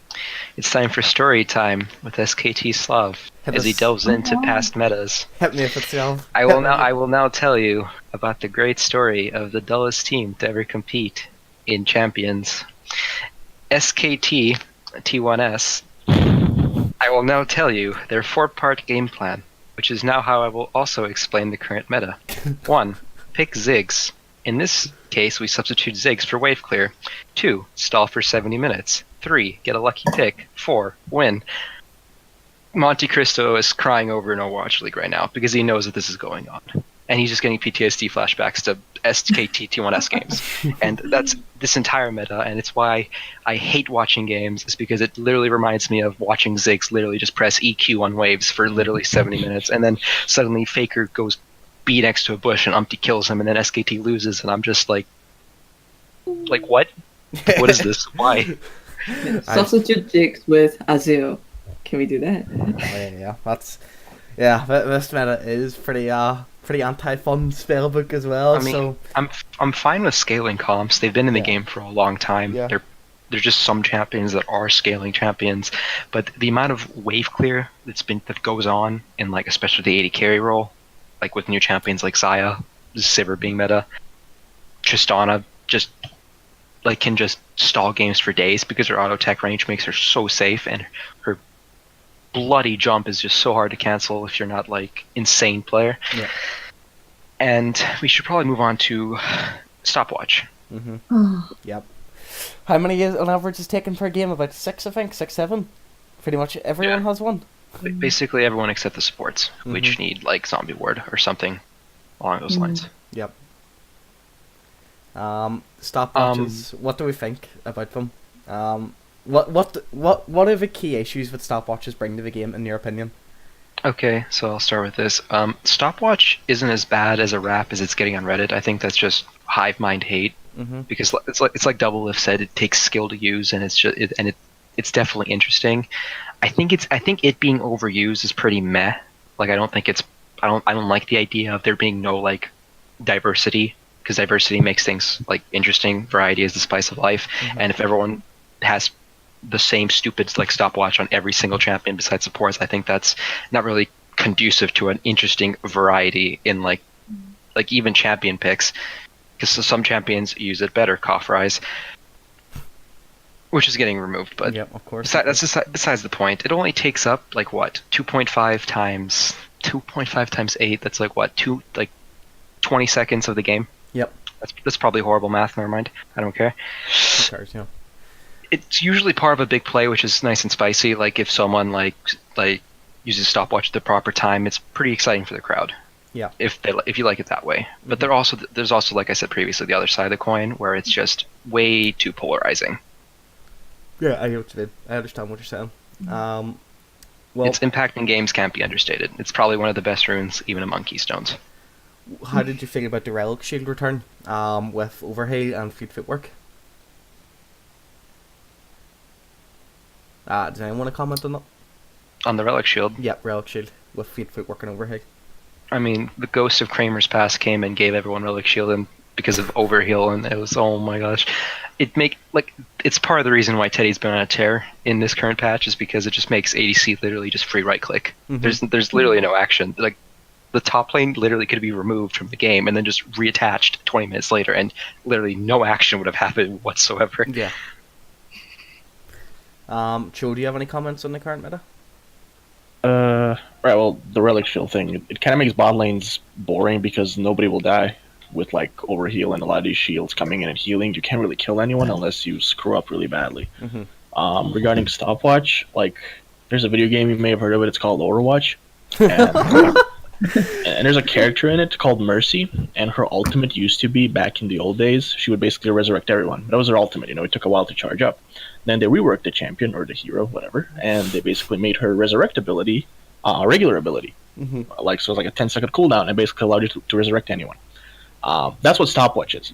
Speaker 2: it's time for story time with SKT Slav
Speaker 1: Hit
Speaker 2: as he
Speaker 1: us.
Speaker 2: delves into past metas.
Speaker 1: Hit me if it's wrong.
Speaker 2: I will now tell you about the great story of the dullest team to ever compete in Champions, SKT T1S. I will now tell you their 4-part game plan, which is now how I will also explain the current meta. 1. Pick Ziggs. In this case, we substitute Ziggs for wave clear. 2. Stall for 70 minutes. 3. Get a lucky pick. 4. Win. Monte Cristo is crying over in Overwatch League right now because he knows that this is going on. And he's just getting PTSD flashbacks to SKT T1S games. And that's this entire meta, and it's why I hate watching games, is because it literally reminds me of watching Ziggs literally just press EQ on waves for literally 70 minutes, and then suddenly Faker goes B next to a bush and Umpty kills him, and then SKT loses, and I'm just like what? What is this? Why?
Speaker 4: Substitute Jigs with Azil. Can we do that?
Speaker 1: Yeah, that's this meta is pretty anti-fun spellbook as well.
Speaker 2: I mean,
Speaker 1: so
Speaker 2: I'm fine with scaling comps. They've been in the game for a long time.
Speaker 1: Yeah.
Speaker 2: They're just some champions that are scaling champions, but the amount of wave clear that goes on in like especially the 80 carry role, like with new champions like Xayah, Sivir being meta, Tristana just like can just stall games for days because her auto tech range makes her so safe, and her bloody jump is just so hard to cancel if you're not like insane player.
Speaker 1: Yeah.
Speaker 2: And we should probably move on to stopwatch.
Speaker 1: Yep. How many on average is taken per game? About 6, I think. 6, 7. Pretty much everyone has one.
Speaker 2: Basically everyone except the supports, which need like zombie ward or something along those lines.
Speaker 1: Yep. Stopwatches. What do we think about them? What are the key issues that stopwatches bring to the game, in your opinion?
Speaker 2: Okay, so I'll start with this. Stopwatch isn't as bad as a rap as it's getting on Reddit. I think that's just hive mind hate, because it's like Double Lift said, it takes skill to use, and it's definitely interesting. I think it being overused is pretty meh. Like I don't like the idea of there being no like diversity, because diversity makes things like interesting. Variety is the spice of life, and if everyone has the same stupid like stopwatch on every single champion besides supports, I think that's not really conducive to an interesting variety in like even champion picks, because some champions use it better. Cough Rise, which is getting removed, but
Speaker 1: yep, of course.
Speaker 2: That's besides the point. It only takes up like what 2.5 times 8. That's like what 20 seconds of the game.
Speaker 1: Yep.
Speaker 2: That's probably horrible math. Never mind. I don't care.
Speaker 1: Who cares, yeah.
Speaker 2: It's usually part of a big play, which is nice and spicy. Like if someone like uses stopwatch at the proper time, it's pretty exciting for the crowd.
Speaker 1: Yeah. If
Speaker 2: you like it that way. But there's also, like I said previously, the other side of the coin where it's just way too polarizing.
Speaker 1: Yeah, I hear what you mean. I understand what you're saying. Well,
Speaker 2: Its impact in games can't be understated. It's probably one of the best runes, even among Keystones.
Speaker 1: how did you feel about the Relic Shield return? With overheal and feed footwork. Does anyone want to comment on that?
Speaker 2: On the Relic Shield,
Speaker 1: Yep, Relic Shield with feed footwork and overheal.
Speaker 2: I mean, the ghost of Kramer's Pass came and gave everyone Relic Shield and because of overheal, and it was, oh my gosh. It's part of the reason why Teddy's been on a tear in this current patch is because it just makes ADC literally just free right click. There's literally no action. Like, the top lane literally could be removed from the game and then just reattached 20 minutes later, and literally no action would have happened whatsoever.
Speaker 1: Yeah. Cho, do you have any comments on the current meta?
Speaker 3: Right, well, the Relic Shield thing, it kind of makes bot lanes boring because nobody will die with, like, overheal and a lot of these shields coming in and healing. You can't really kill anyone unless you screw up really badly. Regarding Stopwatch, like, there's a video game, you may have heard of it, it's called Overwatch. And, and there's a character in it called Mercy, and her ultimate used to be, back in the old days, she would basically resurrect everyone. That was her ultimate, it took a while to charge up. Then they reworked the champion, or the hero, whatever, and they basically made her resurrect ability a regular ability. Like, so it's like a 10-second cooldown, and basically allowed you to resurrect anyone. That's what Stopwatch is.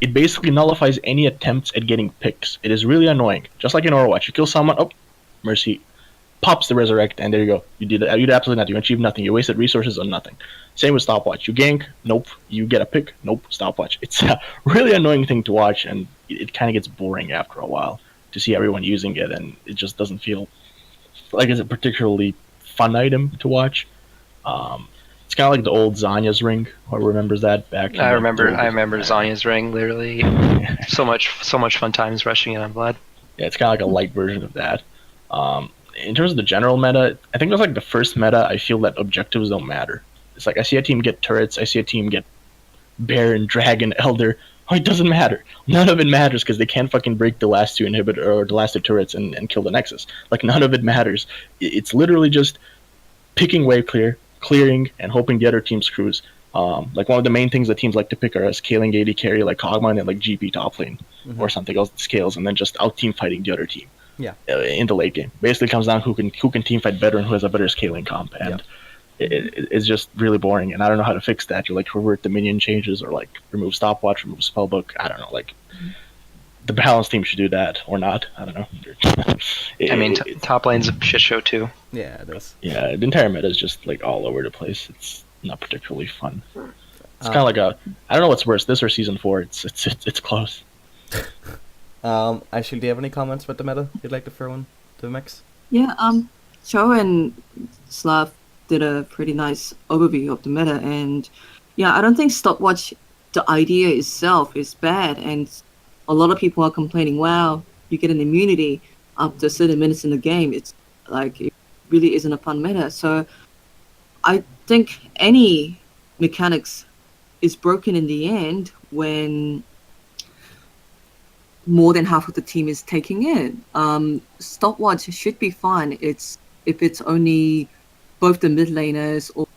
Speaker 3: It basically nullifies any attempts at getting picks. It is really annoying. Just like in Overwatch, you kill someone, oh, Mercy pops the resurrect, and there you go. You did absolutely nothing. You achieved nothing. You wasted resources on nothing. Same with Stopwatch. You gank, nope. You get a pick, nope. Stopwatch. It's a really annoying thing to watch, and it kind of gets boring after a while to see everyone using it, and it just doesn't feel like it's a particularly fun item to watch. It's kind of like the old Zanya's ring. Who remembers that back?
Speaker 2: I remember Zanya's ring. Literally, so much fun times rushing it. I'm glad.
Speaker 3: Yeah, it's kind of like a light version of that. In terms of the general meta, I think that's like the first meta I feel that objectives don't matter. It's like I see a team get turrets, I see a team get Baron, Dragon, Elder. Oh, it doesn't matter. None of it matters because they can't fucking break the last two inhibitor or the last two turrets and kill the Nexus. Like, none of it matters. It's literally just picking wave clearing, and hoping the other team screws. Like, one of the main things that teams like to pick are scaling AD carry like Kog'Maw and like GP top lane or something else that scales, and then just out team fighting the other team.
Speaker 1: Yeah.
Speaker 3: In the late game, basically comes down who can team fight better and who has a better scaling comp, and it's just really boring. And I don't know how to fix that. You like revert the minion changes, or like remove Stopwatch, remove Spellbook. I don't know. Like, the balance team should do that or not. I don't know.
Speaker 2: I mean, top lane's a shit show too.
Speaker 1: Yeah, it is.
Speaker 3: Yeah, the entire meta is just like all over the place. It's not particularly fun. It's kind of like I don't know what's worse, this or season 4. It's close.
Speaker 1: Ashley, do you have any comments about the meta you'd like to throw in to the mix?
Speaker 4: Yeah, Cho and Slav did a pretty nice overview of the meta, and yeah, I don't think Stopwatch, the idea itself, is bad, and a lot of people are complaining, wow, you get an immunity after certain minutes in the game. It's like, it really isn't a fun meta. So I think any mechanics is broken in the end when more than half of the team is taking it. Stopwatch should be fine. If it's only both the mid laners or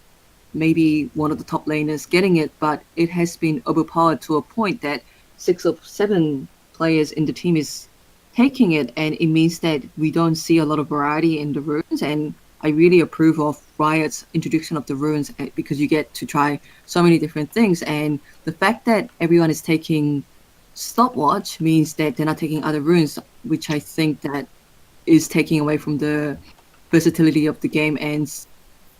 Speaker 4: maybe one of the top laners getting it, but it has been overpowered to a point that 6 or 7 players in the team is taking it, and it means that we don't see a lot of variety in the runes. And I really approve of Riot's introduction of the runes, because you get to try so many different things, and the fact that everyone is taking Stopwatch means that they're not taking other runes, which I think that is taking away from the versatility of the game, and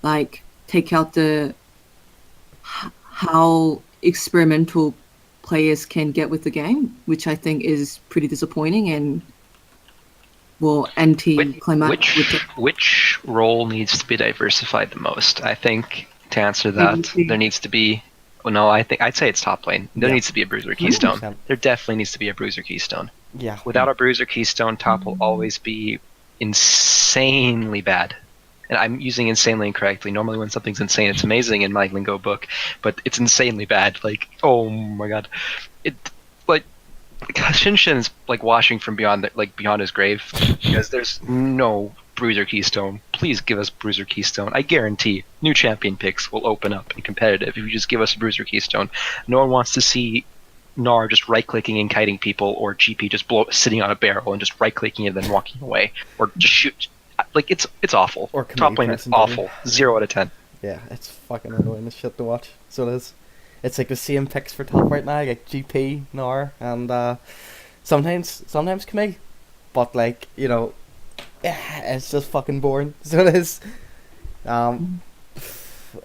Speaker 4: like take out the how experimental players can get with the game, which I think is pretty disappointing and anti-climactic.
Speaker 2: Which role needs to be diversified the most? I think to answer that, there needs to be. Well, no, I'd say it's top lane. There needs to be a Bruiser Keystone.
Speaker 1: 100%.
Speaker 2: There definitely needs to be a Bruiser Keystone.
Speaker 1: Yeah.
Speaker 2: Without a Bruiser Keystone, top will always be insanely bad. And I'm using insanely incorrectly. Normally when something's insane, it's amazing in my lingo book, but it's insanely bad. Like, oh my god. Shinshin is like washing from beyond his grave, because there's no Bruiser Keystone. Please give us Bruiser Keystone. I guarantee new champion picks will open up and competitive if you just give us a Bruiser Keystone. No one wants to see Gnar just right-clicking and kiting people, or GP just sitting on a barrel and just right-clicking and then walking away, or just Like it's awful.
Speaker 1: Or
Speaker 2: Top lane is
Speaker 1: pressing W.
Speaker 2: awful. 0 out of 10.
Speaker 1: Yeah, it's fucking annoying as shit to watch. So it is. It's like the same picks for top right now, like GP, Nar, and sometimes Camille, but like it's just fucking boring. So it is.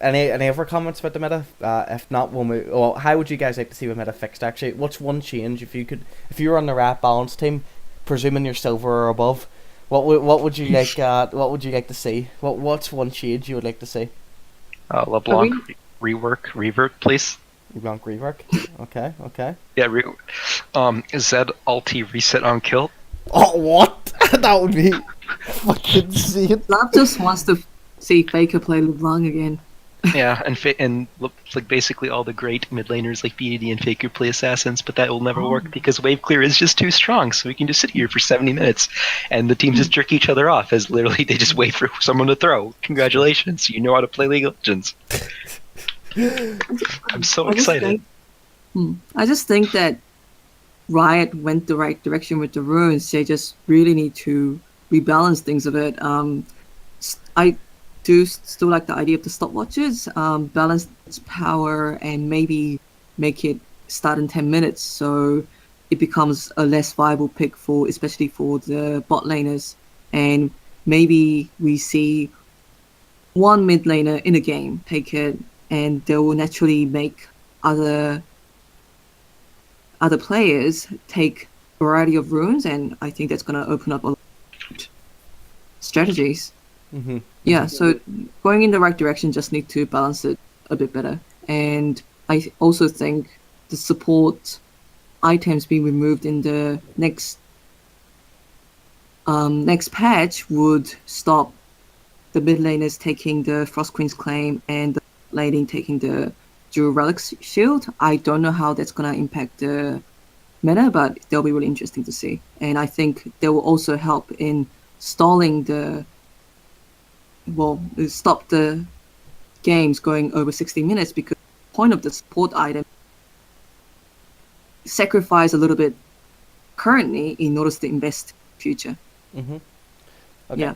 Speaker 1: Any other comments about the meta? If not, we'll move. Well, how would you guys like to see the meta fixed? Actually, what's one change if you were on the rat balance team, presuming you're silver or above? What would you like? What would you like to see? What's one change you would like to see?
Speaker 2: LeBlanc revert, please.
Speaker 1: LeBlanc rework. Okay.
Speaker 2: Yeah, Zed ulti reset on kill.
Speaker 1: Oh, what? That would be fucking insane.
Speaker 4: Slav just wants to see Faker play LeBlanc again.
Speaker 2: Yeah, and like basically all the great mid laners like BAD and Faker play assassins, but that will never work because wave clear is just too strong. So we can just sit here for 70 minutes, and the teams just jerk each other off as literally they just wait for someone to throw. Congratulations, you know how to play League of Legends. I'm so excited.
Speaker 4: I just think that Riot went the right direction with the runes. They just really need to rebalance things a bit. I do still like the idea of the stopwatches, balance its power, and maybe make it start in 10 minutes so it becomes a less viable pick especially for the bot laners. And maybe we see one mid laner in a game take it, and they will naturally make other players take a variety of runes, and I think that's going to open up a lot of strategies.
Speaker 1: Mm-hmm.
Speaker 4: Yeah, so going in the right direction, just need to balance it a bit better. And I also think the support items being removed in the next patch would stop the mid laners taking the Frost Queen's Claim and the laning taking the Dual Relics Shield. I don't know how that's going to impact the meta, but they'll be really interesting to see. And I think they will also help in stalling stop the games going over 60 minutes, because the point of the support item sacrifice a little bit currently in order to invest in the future.
Speaker 1: Mm-hmm. Okay.
Speaker 4: Yeah.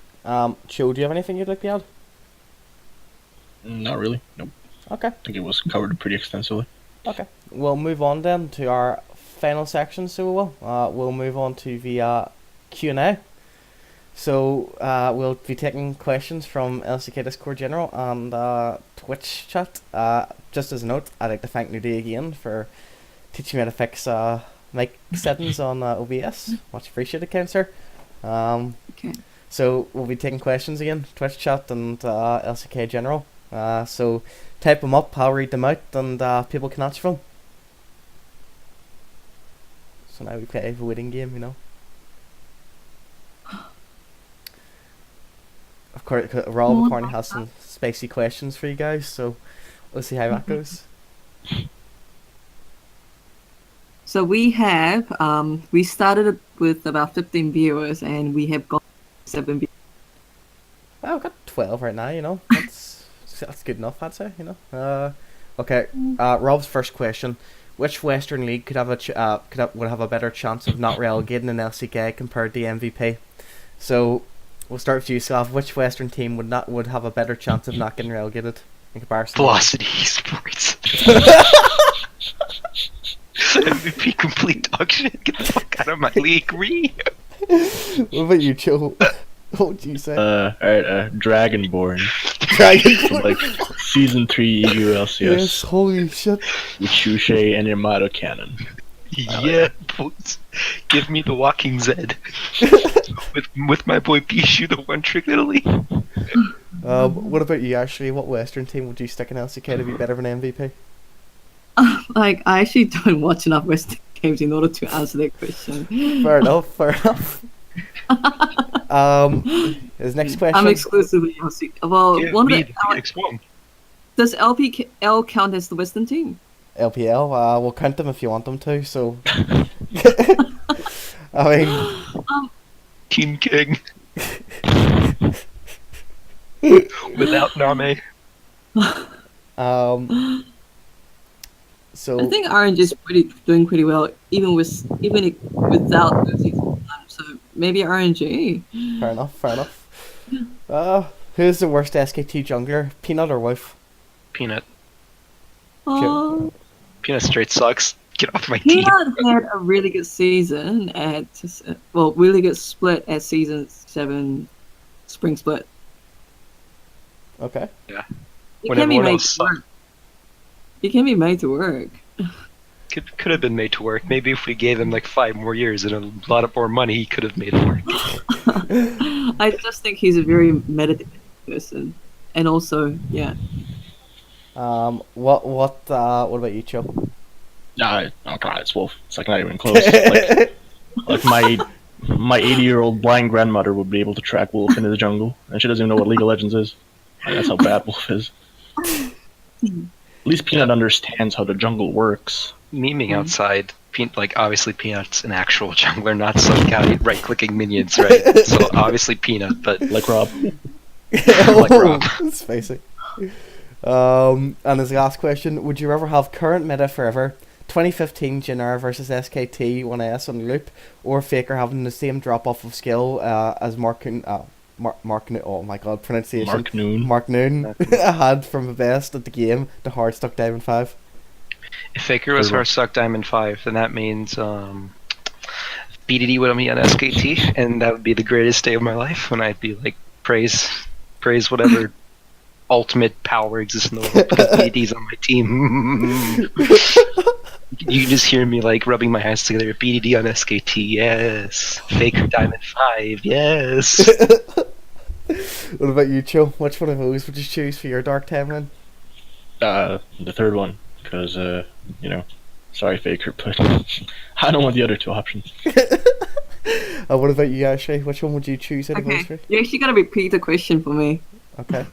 Speaker 1: Cho, do you have anything you'd like to add?
Speaker 3: Not really. Nope.
Speaker 1: Okay.
Speaker 3: I think it was covered pretty extensively.
Speaker 1: Okay. We'll move on then to our final section. So we'll move on to the Q&A. So we'll be taking questions from LCK Discord General and Twitch chat. Just as a note, I'd like to thank Nudie again for teaching me how to fix mic settings on OBS. Much appreciated, Cancer.
Speaker 4: Okay.
Speaker 1: So we'll be taking questions again, Twitch chat and LCK General. So type them up, I'll read them out, and people can answer them. So now we play a waiting game, you know. Of course, Rob apparently has some spicy questions for you guys, so we'll see how that goes.
Speaker 4: So we have, we started with about 15 viewers, and we have got 7 viewers.
Speaker 1: Well, we've got 12 right now, you know. That's good enough, I'd say, you know. Okay, Rob's first question. Which Western League would have a better chance of not relegating an LCK compared to MVP? So we'll start with you, Slav. Which Western team would have a better chance of not getting relegated in comparison?
Speaker 2: Velocity Esports. MVP complete dog shit. Get the fuck out of my league, What
Speaker 1: about you, Joe? What would you say?
Speaker 3: Alright, Dragonborn.
Speaker 1: Dragonborn?
Speaker 3: Like Season 3 EU LCS.
Speaker 1: Yes, holy shit.
Speaker 3: With Shushay and Yamato Cannon.
Speaker 2: Yeah, boys. Give me the Walking Zed. with my boy Bishu, the one trick Italy.
Speaker 1: What about you, Ashley? What Western team would you stick in LCK to be better than MVP?
Speaker 4: I actually don't watch enough Western games in order to answer that question.
Speaker 1: Fair enough. His next question.
Speaker 4: I'm exclusively LCK. Well, does LPL count as the Western team?
Speaker 1: LPL, we'll count them if you want them to, so... I mean...
Speaker 2: Team King. Without Name.
Speaker 1: So
Speaker 4: I think RNG is doing pretty well, even without losing time. So maybe RNG.
Speaker 1: Fair enough. Who's the worst SKT jungler? Peanut or Wolf?
Speaker 2: Peanut.
Speaker 4: Oh,
Speaker 2: Peanut straight sucks. Get off my team.
Speaker 4: Peanut had a really good season really good split at season 7 spring split.
Speaker 1: Okay.
Speaker 2: Yeah.
Speaker 4: It
Speaker 2: When
Speaker 4: can be
Speaker 2: everyone
Speaker 4: made
Speaker 2: else
Speaker 4: to work. It can be made to work.
Speaker 2: Could have been made to work. Maybe if we gave him like 5 more years and a lot of more money, he could have made it work.
Speaker 4: I just think he's a very meditative person, and also, yeah.
Speaker 1: What about you, Cho?
Speaker 3: Oh god, it's Wolf. It's like not even close. Like my 80-year-old blind grandmother would be able to track Wolf into the jungle, and she doesn't even know what League of Legends is. Like, that's how bad Wolf is. At least Peanut understands how the jungle works.
Speaker 2: Memeing outside, like obviously Peanut's an actual jungler, not some guy right-clicking minions, right? So obviously Peanut, but
Speaker 3: Like Rob.
Speaker 2: Like Rob.
Speaker 1: Spicy. And his last question: would you rather have current meta forever, 2015 Jinnar versus SKT 1S on loop, or Faker having the same drop off of skill as Mark? Oh my god, pronunciation. Mark Noon had from the best at the game to hard stuck Diamond 5.
Speaker 2: If Faker was hard stuck Diamond 5, then that means BDD would have me on SKT, and that would be the greatest day of my life when I'd be like, praise whatever ultimate power exists in the world because BDD's on my team. You can just hear me like rubbing my hands together. BDD on SKT, yes. Faker Diamond 5, yes.
Speaker 1: What about you, Cho? Which one of those would you choose for your dark timeline?
Speaker 3: The third one, because sorry Faker, but I don't want the other two options.
Speaker 1: What about you, Ashley? Which one would you choose out of those three?
Speaker 4: You actually gotta repeat the question for me.
Speaker 1: Okay.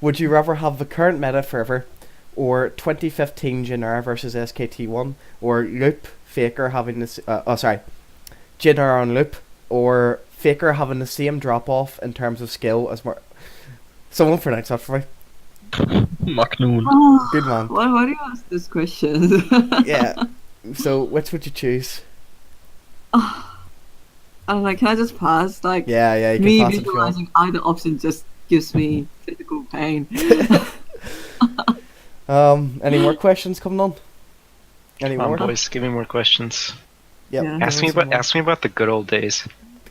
Speaker 1: Would you rather have the current meta forever, or 2015 Jinnar versus SKT1, or Loop Faker having this? Jinnar on Loop, or Faker having the same drop off in terms of skill as Someone pronounce that for me.
Speaker 3: Mark Noon.
Speaker 4: Oh,
Speaker 1: Good man.
Speaker 4: why do you ask this question?
Speaker 1: Yeah. So which would you choose?
Speaker 4: I'm like, can I just pass? Like,
Speaker 1: Yeah. You can
Speaker 4: me
Speaker 1: pass it if you want.
Speaker 4: visualizing either option just gives me physical pain.
Speaker 1: Any more questions coming on? Any
Speaker 2: Come
Speaker 1: more?
Speaker 2: on, boys, give me more questions.
Speaker 1: Yep.
Speaker 4: Yeah.
Speaker 2: Ask me about the good old days.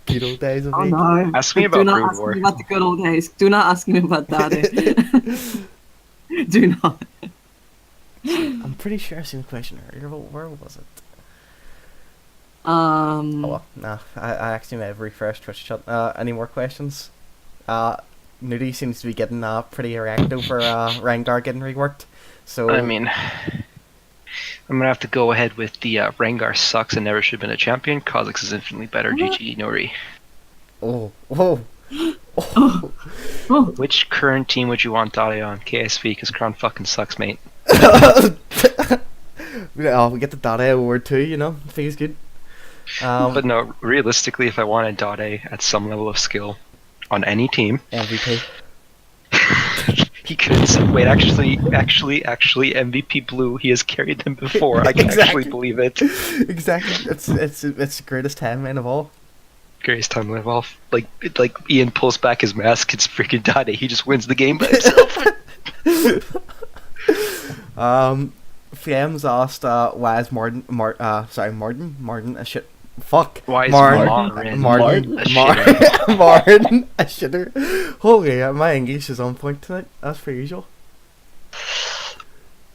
Speaker 1: Good old days of
Speaker 4: Oh
Speaker 1: me.
Speaker 4: no!
Speaker 2: Ask me
Speaker 4: Do
Speaker 2: about
Speaker 4: not
Speaker 2: Brood
Speaker 4: ask
Speaker 2: War.
Speaker 4: me about the good old days. Do not ask me about that. Do not.
Speaker 1: I'm pretty sure I seen the question earlier, but where was it? Oh well, nah. I actually may have refreshed Twitch chat. Any more questions? Nudie seems to be getting pretty erect over Rengar getting reworked. So
Speaker 2: I mean, I'm gonna have to go ahead with the Rengar sucks and never should have been a champion. Kha'Zix is infinitely better. GG Nori.
Speaker 1: Oh.
Speaker 2: Which current team would you want Dade on? KSV, because Crown fucking sucks, mate.
Speaker 1: Yeah, we get the Dade award too. You know, I think it's good.
Speaker 2: But no, realistically, if I wanted Dade at some level of skill on any team,
Speaker 1: MVP.
Speaker 2: he could. Wait, actually, MVP Blue. He has carried them before. I can actually believe it.
Speaker 1: Exactly. It's the greatest time man of all.
Speaker 2: Greatest time live off. Like Ian pulls back his mask. It's freaking Dade. He just wins the game by himself.
Speaker 1: Flames asked, why is Martin a shit. Fuck.
Speaker 2: Why is
Speaker 1: Martin
Speaker 2: a shitter?
Speaker 1: Martin a shitter. Holy, my English is on point tonight. That's per usual.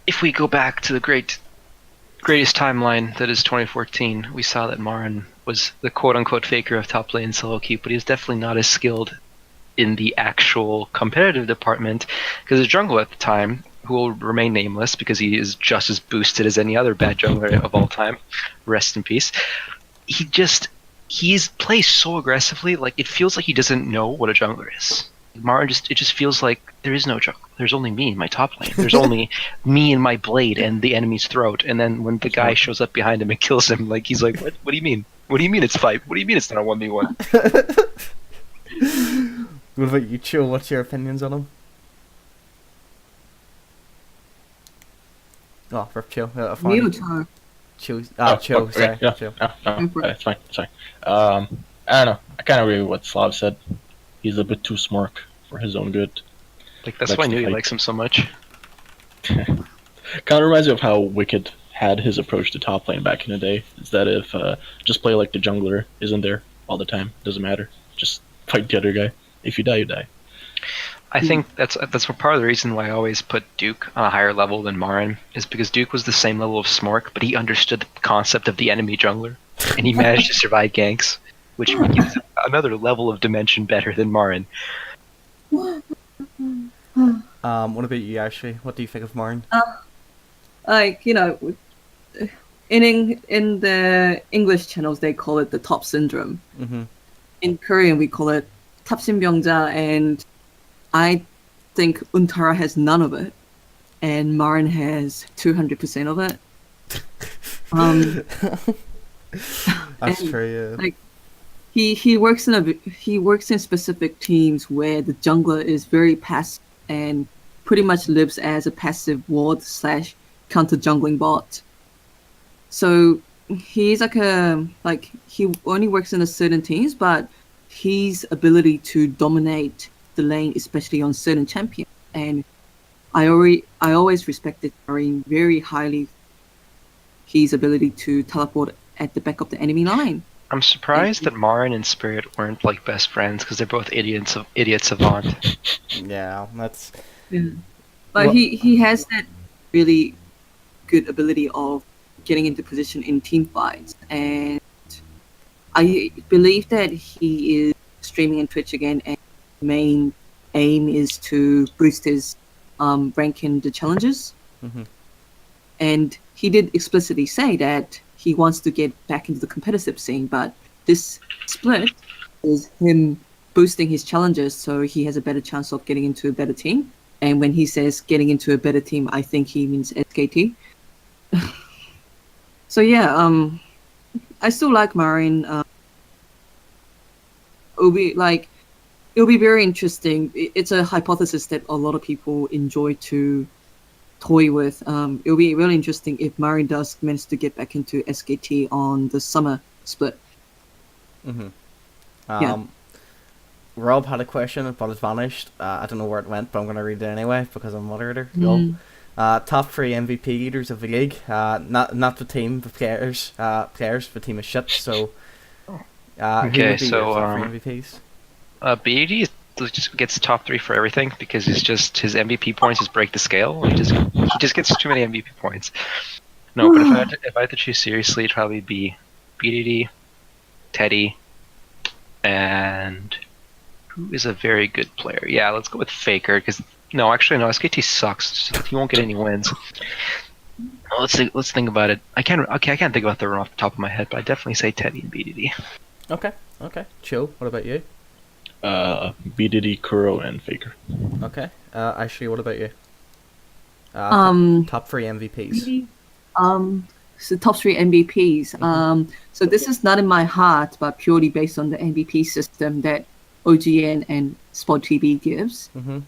Speaker 2: If we go back to the greatest timeline that is 2014, we saw that Marin was the quote-unquote faker of top lane solo queue, but he was definitely not as skilled in the actual competitive department, because his jungle at the time, who will remain nameless because he is just as boosted as any other bad jungler of all time, rest in peace, he's plays so aggressively, like it feels like he doesn't know what a jungler is. Marin it just feels like there is no jungle. There's only me in my top lane. There's only me and my blade and the enemy's throat. And then when the guy shows up behind him and kills him, like he's like, what do you mean? What do you mean it's 5? What do you mean it's not a 1v1?
Speaker 1: What about you, Chill? What's your opinions on him? Oh, for Chill.
Speaker 4: Mewtwo.
Speaker 1: Chill.
Speaker 3: Chill.
Speaker 1: Sorry.
Speaker 3: Yeah.
Speaker 1: Chill.
Speaker 3: No, it's fine. Sorry. I don't know. I kind of agree with what Slav said. He's a bit too smart for his own good.
Speaker 2: Like that's why I
Speaker 3: Likes to
Speaker 2: knew he
Speaker 3: fight.
Speaker 2: likes him so much.
Speaker 3: Kind of reminds me of how Wicked had his approach to top lane back in the day. Is that if just play like the jungler isn't there all the time, doesn't matter. Just fight the other guy. If you die, you die.
Speaker 2: I think that's part of the reason why I always put Duke on a higher level than Marin, is because Duke was the same level of smork, but he understood the concept of the enemy jungler, and he managed to survive ganks, which gives him another level of dimension better than Marin.
Speaker 1: What about you, Ashley? What do you think of Marin?
Speaker 4: Like, you know, in the English channels they call it the top syndrome.
Speaker 1: Mm-hmm.
Speaker 4: In Korean we call it 탑신병자, and I think Untara has none of it, and Marin has 200% of it.
Speaker 1: That's
Speaker 4: and,
Speaker 1: true. Yeah.
Speaker 4: Like, he works in specific teams where the jungler is very passive and pretty much lives as a passive ward / counter jungling bot. So he's he only works in a certain teams, but his ability to dominate the lane, especially on certain champions, and I always respected Marin very highly. His ability to teleport at the back of the enemy line.
Speaker 2: I'm surprised that Marin and Spirit weren't like best friends, because they're both idiot savant.
Speaker 1: Yeah, that's.
Speaker 4: Yeah. But he has that really good ability of getting into position in team fights, and I believe that he is streaming on Twitch again, and main aim is to boost his rank in the challenges.
Speaker 1: Mm-hmm.
Speaker 4: And he did explicitly say that he wants to get back into the competitive scene, but this split is him boosting his challenges so he has a better chance of getting into a better team. And when he says getting into a better team, I think he means SKT. So yeah, I still like Marin. It'll be very interesting. It's a hypothesis that a lot of people enjoy to toy with. It'll be really interesting if Marin does manage to get back into SKT on the summer split.
Speaker 1: Mm-hmm.
Speaker 4: Yeah.
Speaker 1: Rob had a question, but it's vanished. I don't know where it went, but I'm going to read it anyway because I'm a moderator. Yo. Top 3 MVP leaders of the league. Not the team, the players. The team is shit. So,
Speaker 2: Okay,
Speaker 1: so
Speaker 2: so
Speaker 1: top 3 MVPs.
Speaker 2: BD just gets top 3 for everything, because it's just his MVP points just break the scale. He just gets too many MVP points. No, but if I had to choose seriously, it'd probably be BDD, Teddy, and who is a very good player? Yeah, let's go with Faker, because SKT sucks. He won't get any wins. Let's think about it. I can't think about the run off the top of my head, but I definitely say Teddy and BDD.
Speaker 1: Okay. Chill. What about you?
Speaker 3: BDD, Kuro, and Faker.
Speaker 1: Okay. Ashley, what about you? Top 3 MVPs.
Speaker 4: So top 3 MVPs. So this is not in my heart, but purely based on the MVP system that OGN and Spot TV gives.
Speaker 1: Mm-hmm.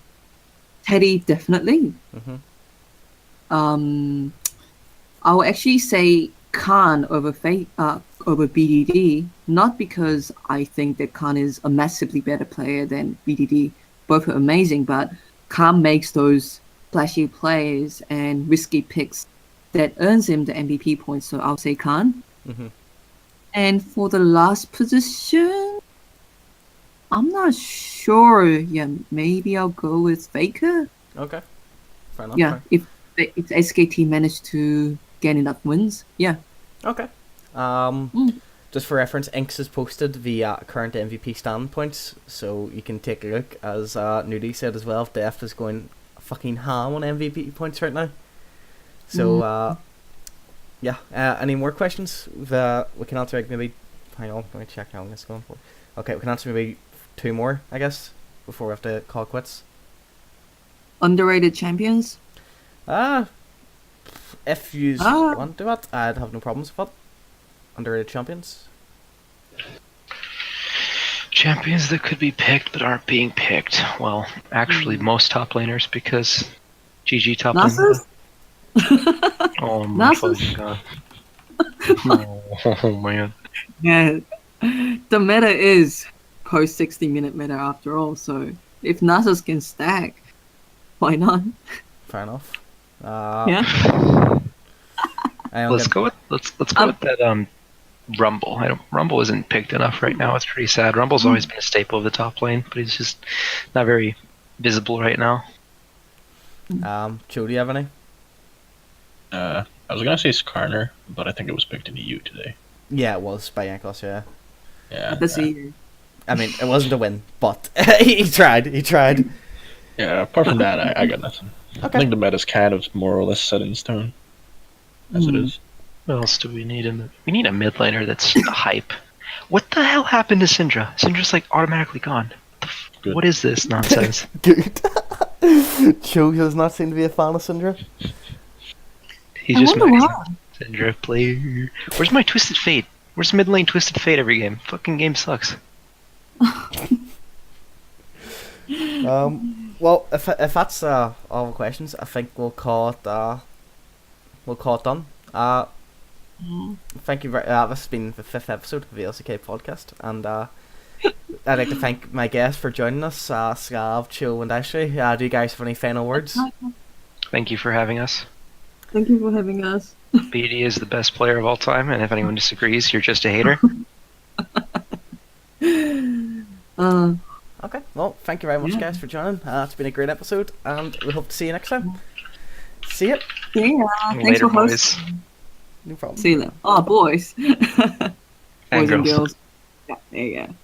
Speaker 4: Teddy, definitely.
Speaker 1: Mm-hmm.
Speaker 4: I'll actually say Khan over BDD, not because I think that Khan is a massively better player than BDD. Both are amazing, but Khan makes those flashy plays and risky picks that earns him the MVP points, so I'll say Khan.
Speaker 1: Mm-hmm.
Speaker 4: And for the last position, I'm not sure. Yeah, maybe I'll go with Faker.
Speaker 1: Okay. Fair enough.
Speaker 4: Yeah, if SKT managed to get enough wins, yeah.
Speaker 1: Okay. Just for reference, Inks has posted the current MVP stand points, so you can take a look. As Nudie said as well, Def is going fucking ham on MVP points right now. So, yeah. Any more questions? We can answer maybe. Hang on, let me check how long it's going for. Okay, we can answer maybe 2 more, I guess, before we have to call quits.
Speaker 4: Underrated champions?
Speaker 1: If you want to do it, I'd have no problems with it. Underrated champions.
Speaker 2: Champions that could be picked but aren't being picked. Well, actually, most top laners, because GG top laner. Oh my fucking god. Oh man.
Speaker 4: Yeah, the meta is post 60-minute meta after all. So if Nasus can stack, why not?
Speaker 1: Fair enough.
Speaker 4: Yeah.
Speaker 2: Let's go with that Rumble. Rumble isn't picked enough right now. It's pretty sad. Rumble's always been a staple of the top lane, but he's just not very visible right now.
Speaker 1: Joe, do you have any?
Speaker 3: I was gonna say Skarner, but I think it was picked in EU today.
Speaker 1: Yeah, it was by Yankos, yeah.
Speaker 3: Yeah.
Speaker 4: Let's see.
Speaker 1: I mean, it wasn't a win, but he tried. He tried.
Speaker 3: Yeah. Apart from that, I got nothing. I
Speaker 1: Okay.
Speaker 3: think the meta's kind of more or less set in stone, as it is.
Speaker 2: What else do we need? We need a mid laner that's hype. What the hell happened to Syndra? Syndra's like automatically gone.
Speaker 3: Good.
Speaker 2: What is this nonsense?
Speaker 1: Good. Joe does not seem to be a fan of Syndra.
Speaker 2: He's
Speaker 4: I
Speaker 2: just
Speaker 4: wonder
Speaker 2: maxing
Speaker 4: why.
Speaker 2: Syndra player. Where's my Twisted Fate? Where's mid lane Twisted Fate every game? Fucking game sucks.
Speaker 1: Well, if that's all the questions, I think we'll call it done. Thank you very. This has been the 5th episode of the LCK podcast, and I'd like to thank my guests for joining us, Slav, Chill, and Ashley. Do you guys have any final words?
Speaker 2: Thank you for having us.
Speaker 4: Thank you for having us.
Speaker 2: BD is the best player of all time, and if anyone disagrees, you're just a hater.
Speaker 1: Okay. Well, thank you very much, guys, for joining. It's been a great episode, and we hope to see you next time. See you.
Speaker 4: Yeah. Thanks
Speaker 2: Later,
Speaker 4: for hosting.
Speaker 2: boys.
Speaker 1: No problem.
Speaker 4: See you later. Oh, boys. Boys and
Speaker 2: girls.
Speaker 4: girls. Yeah, there you go.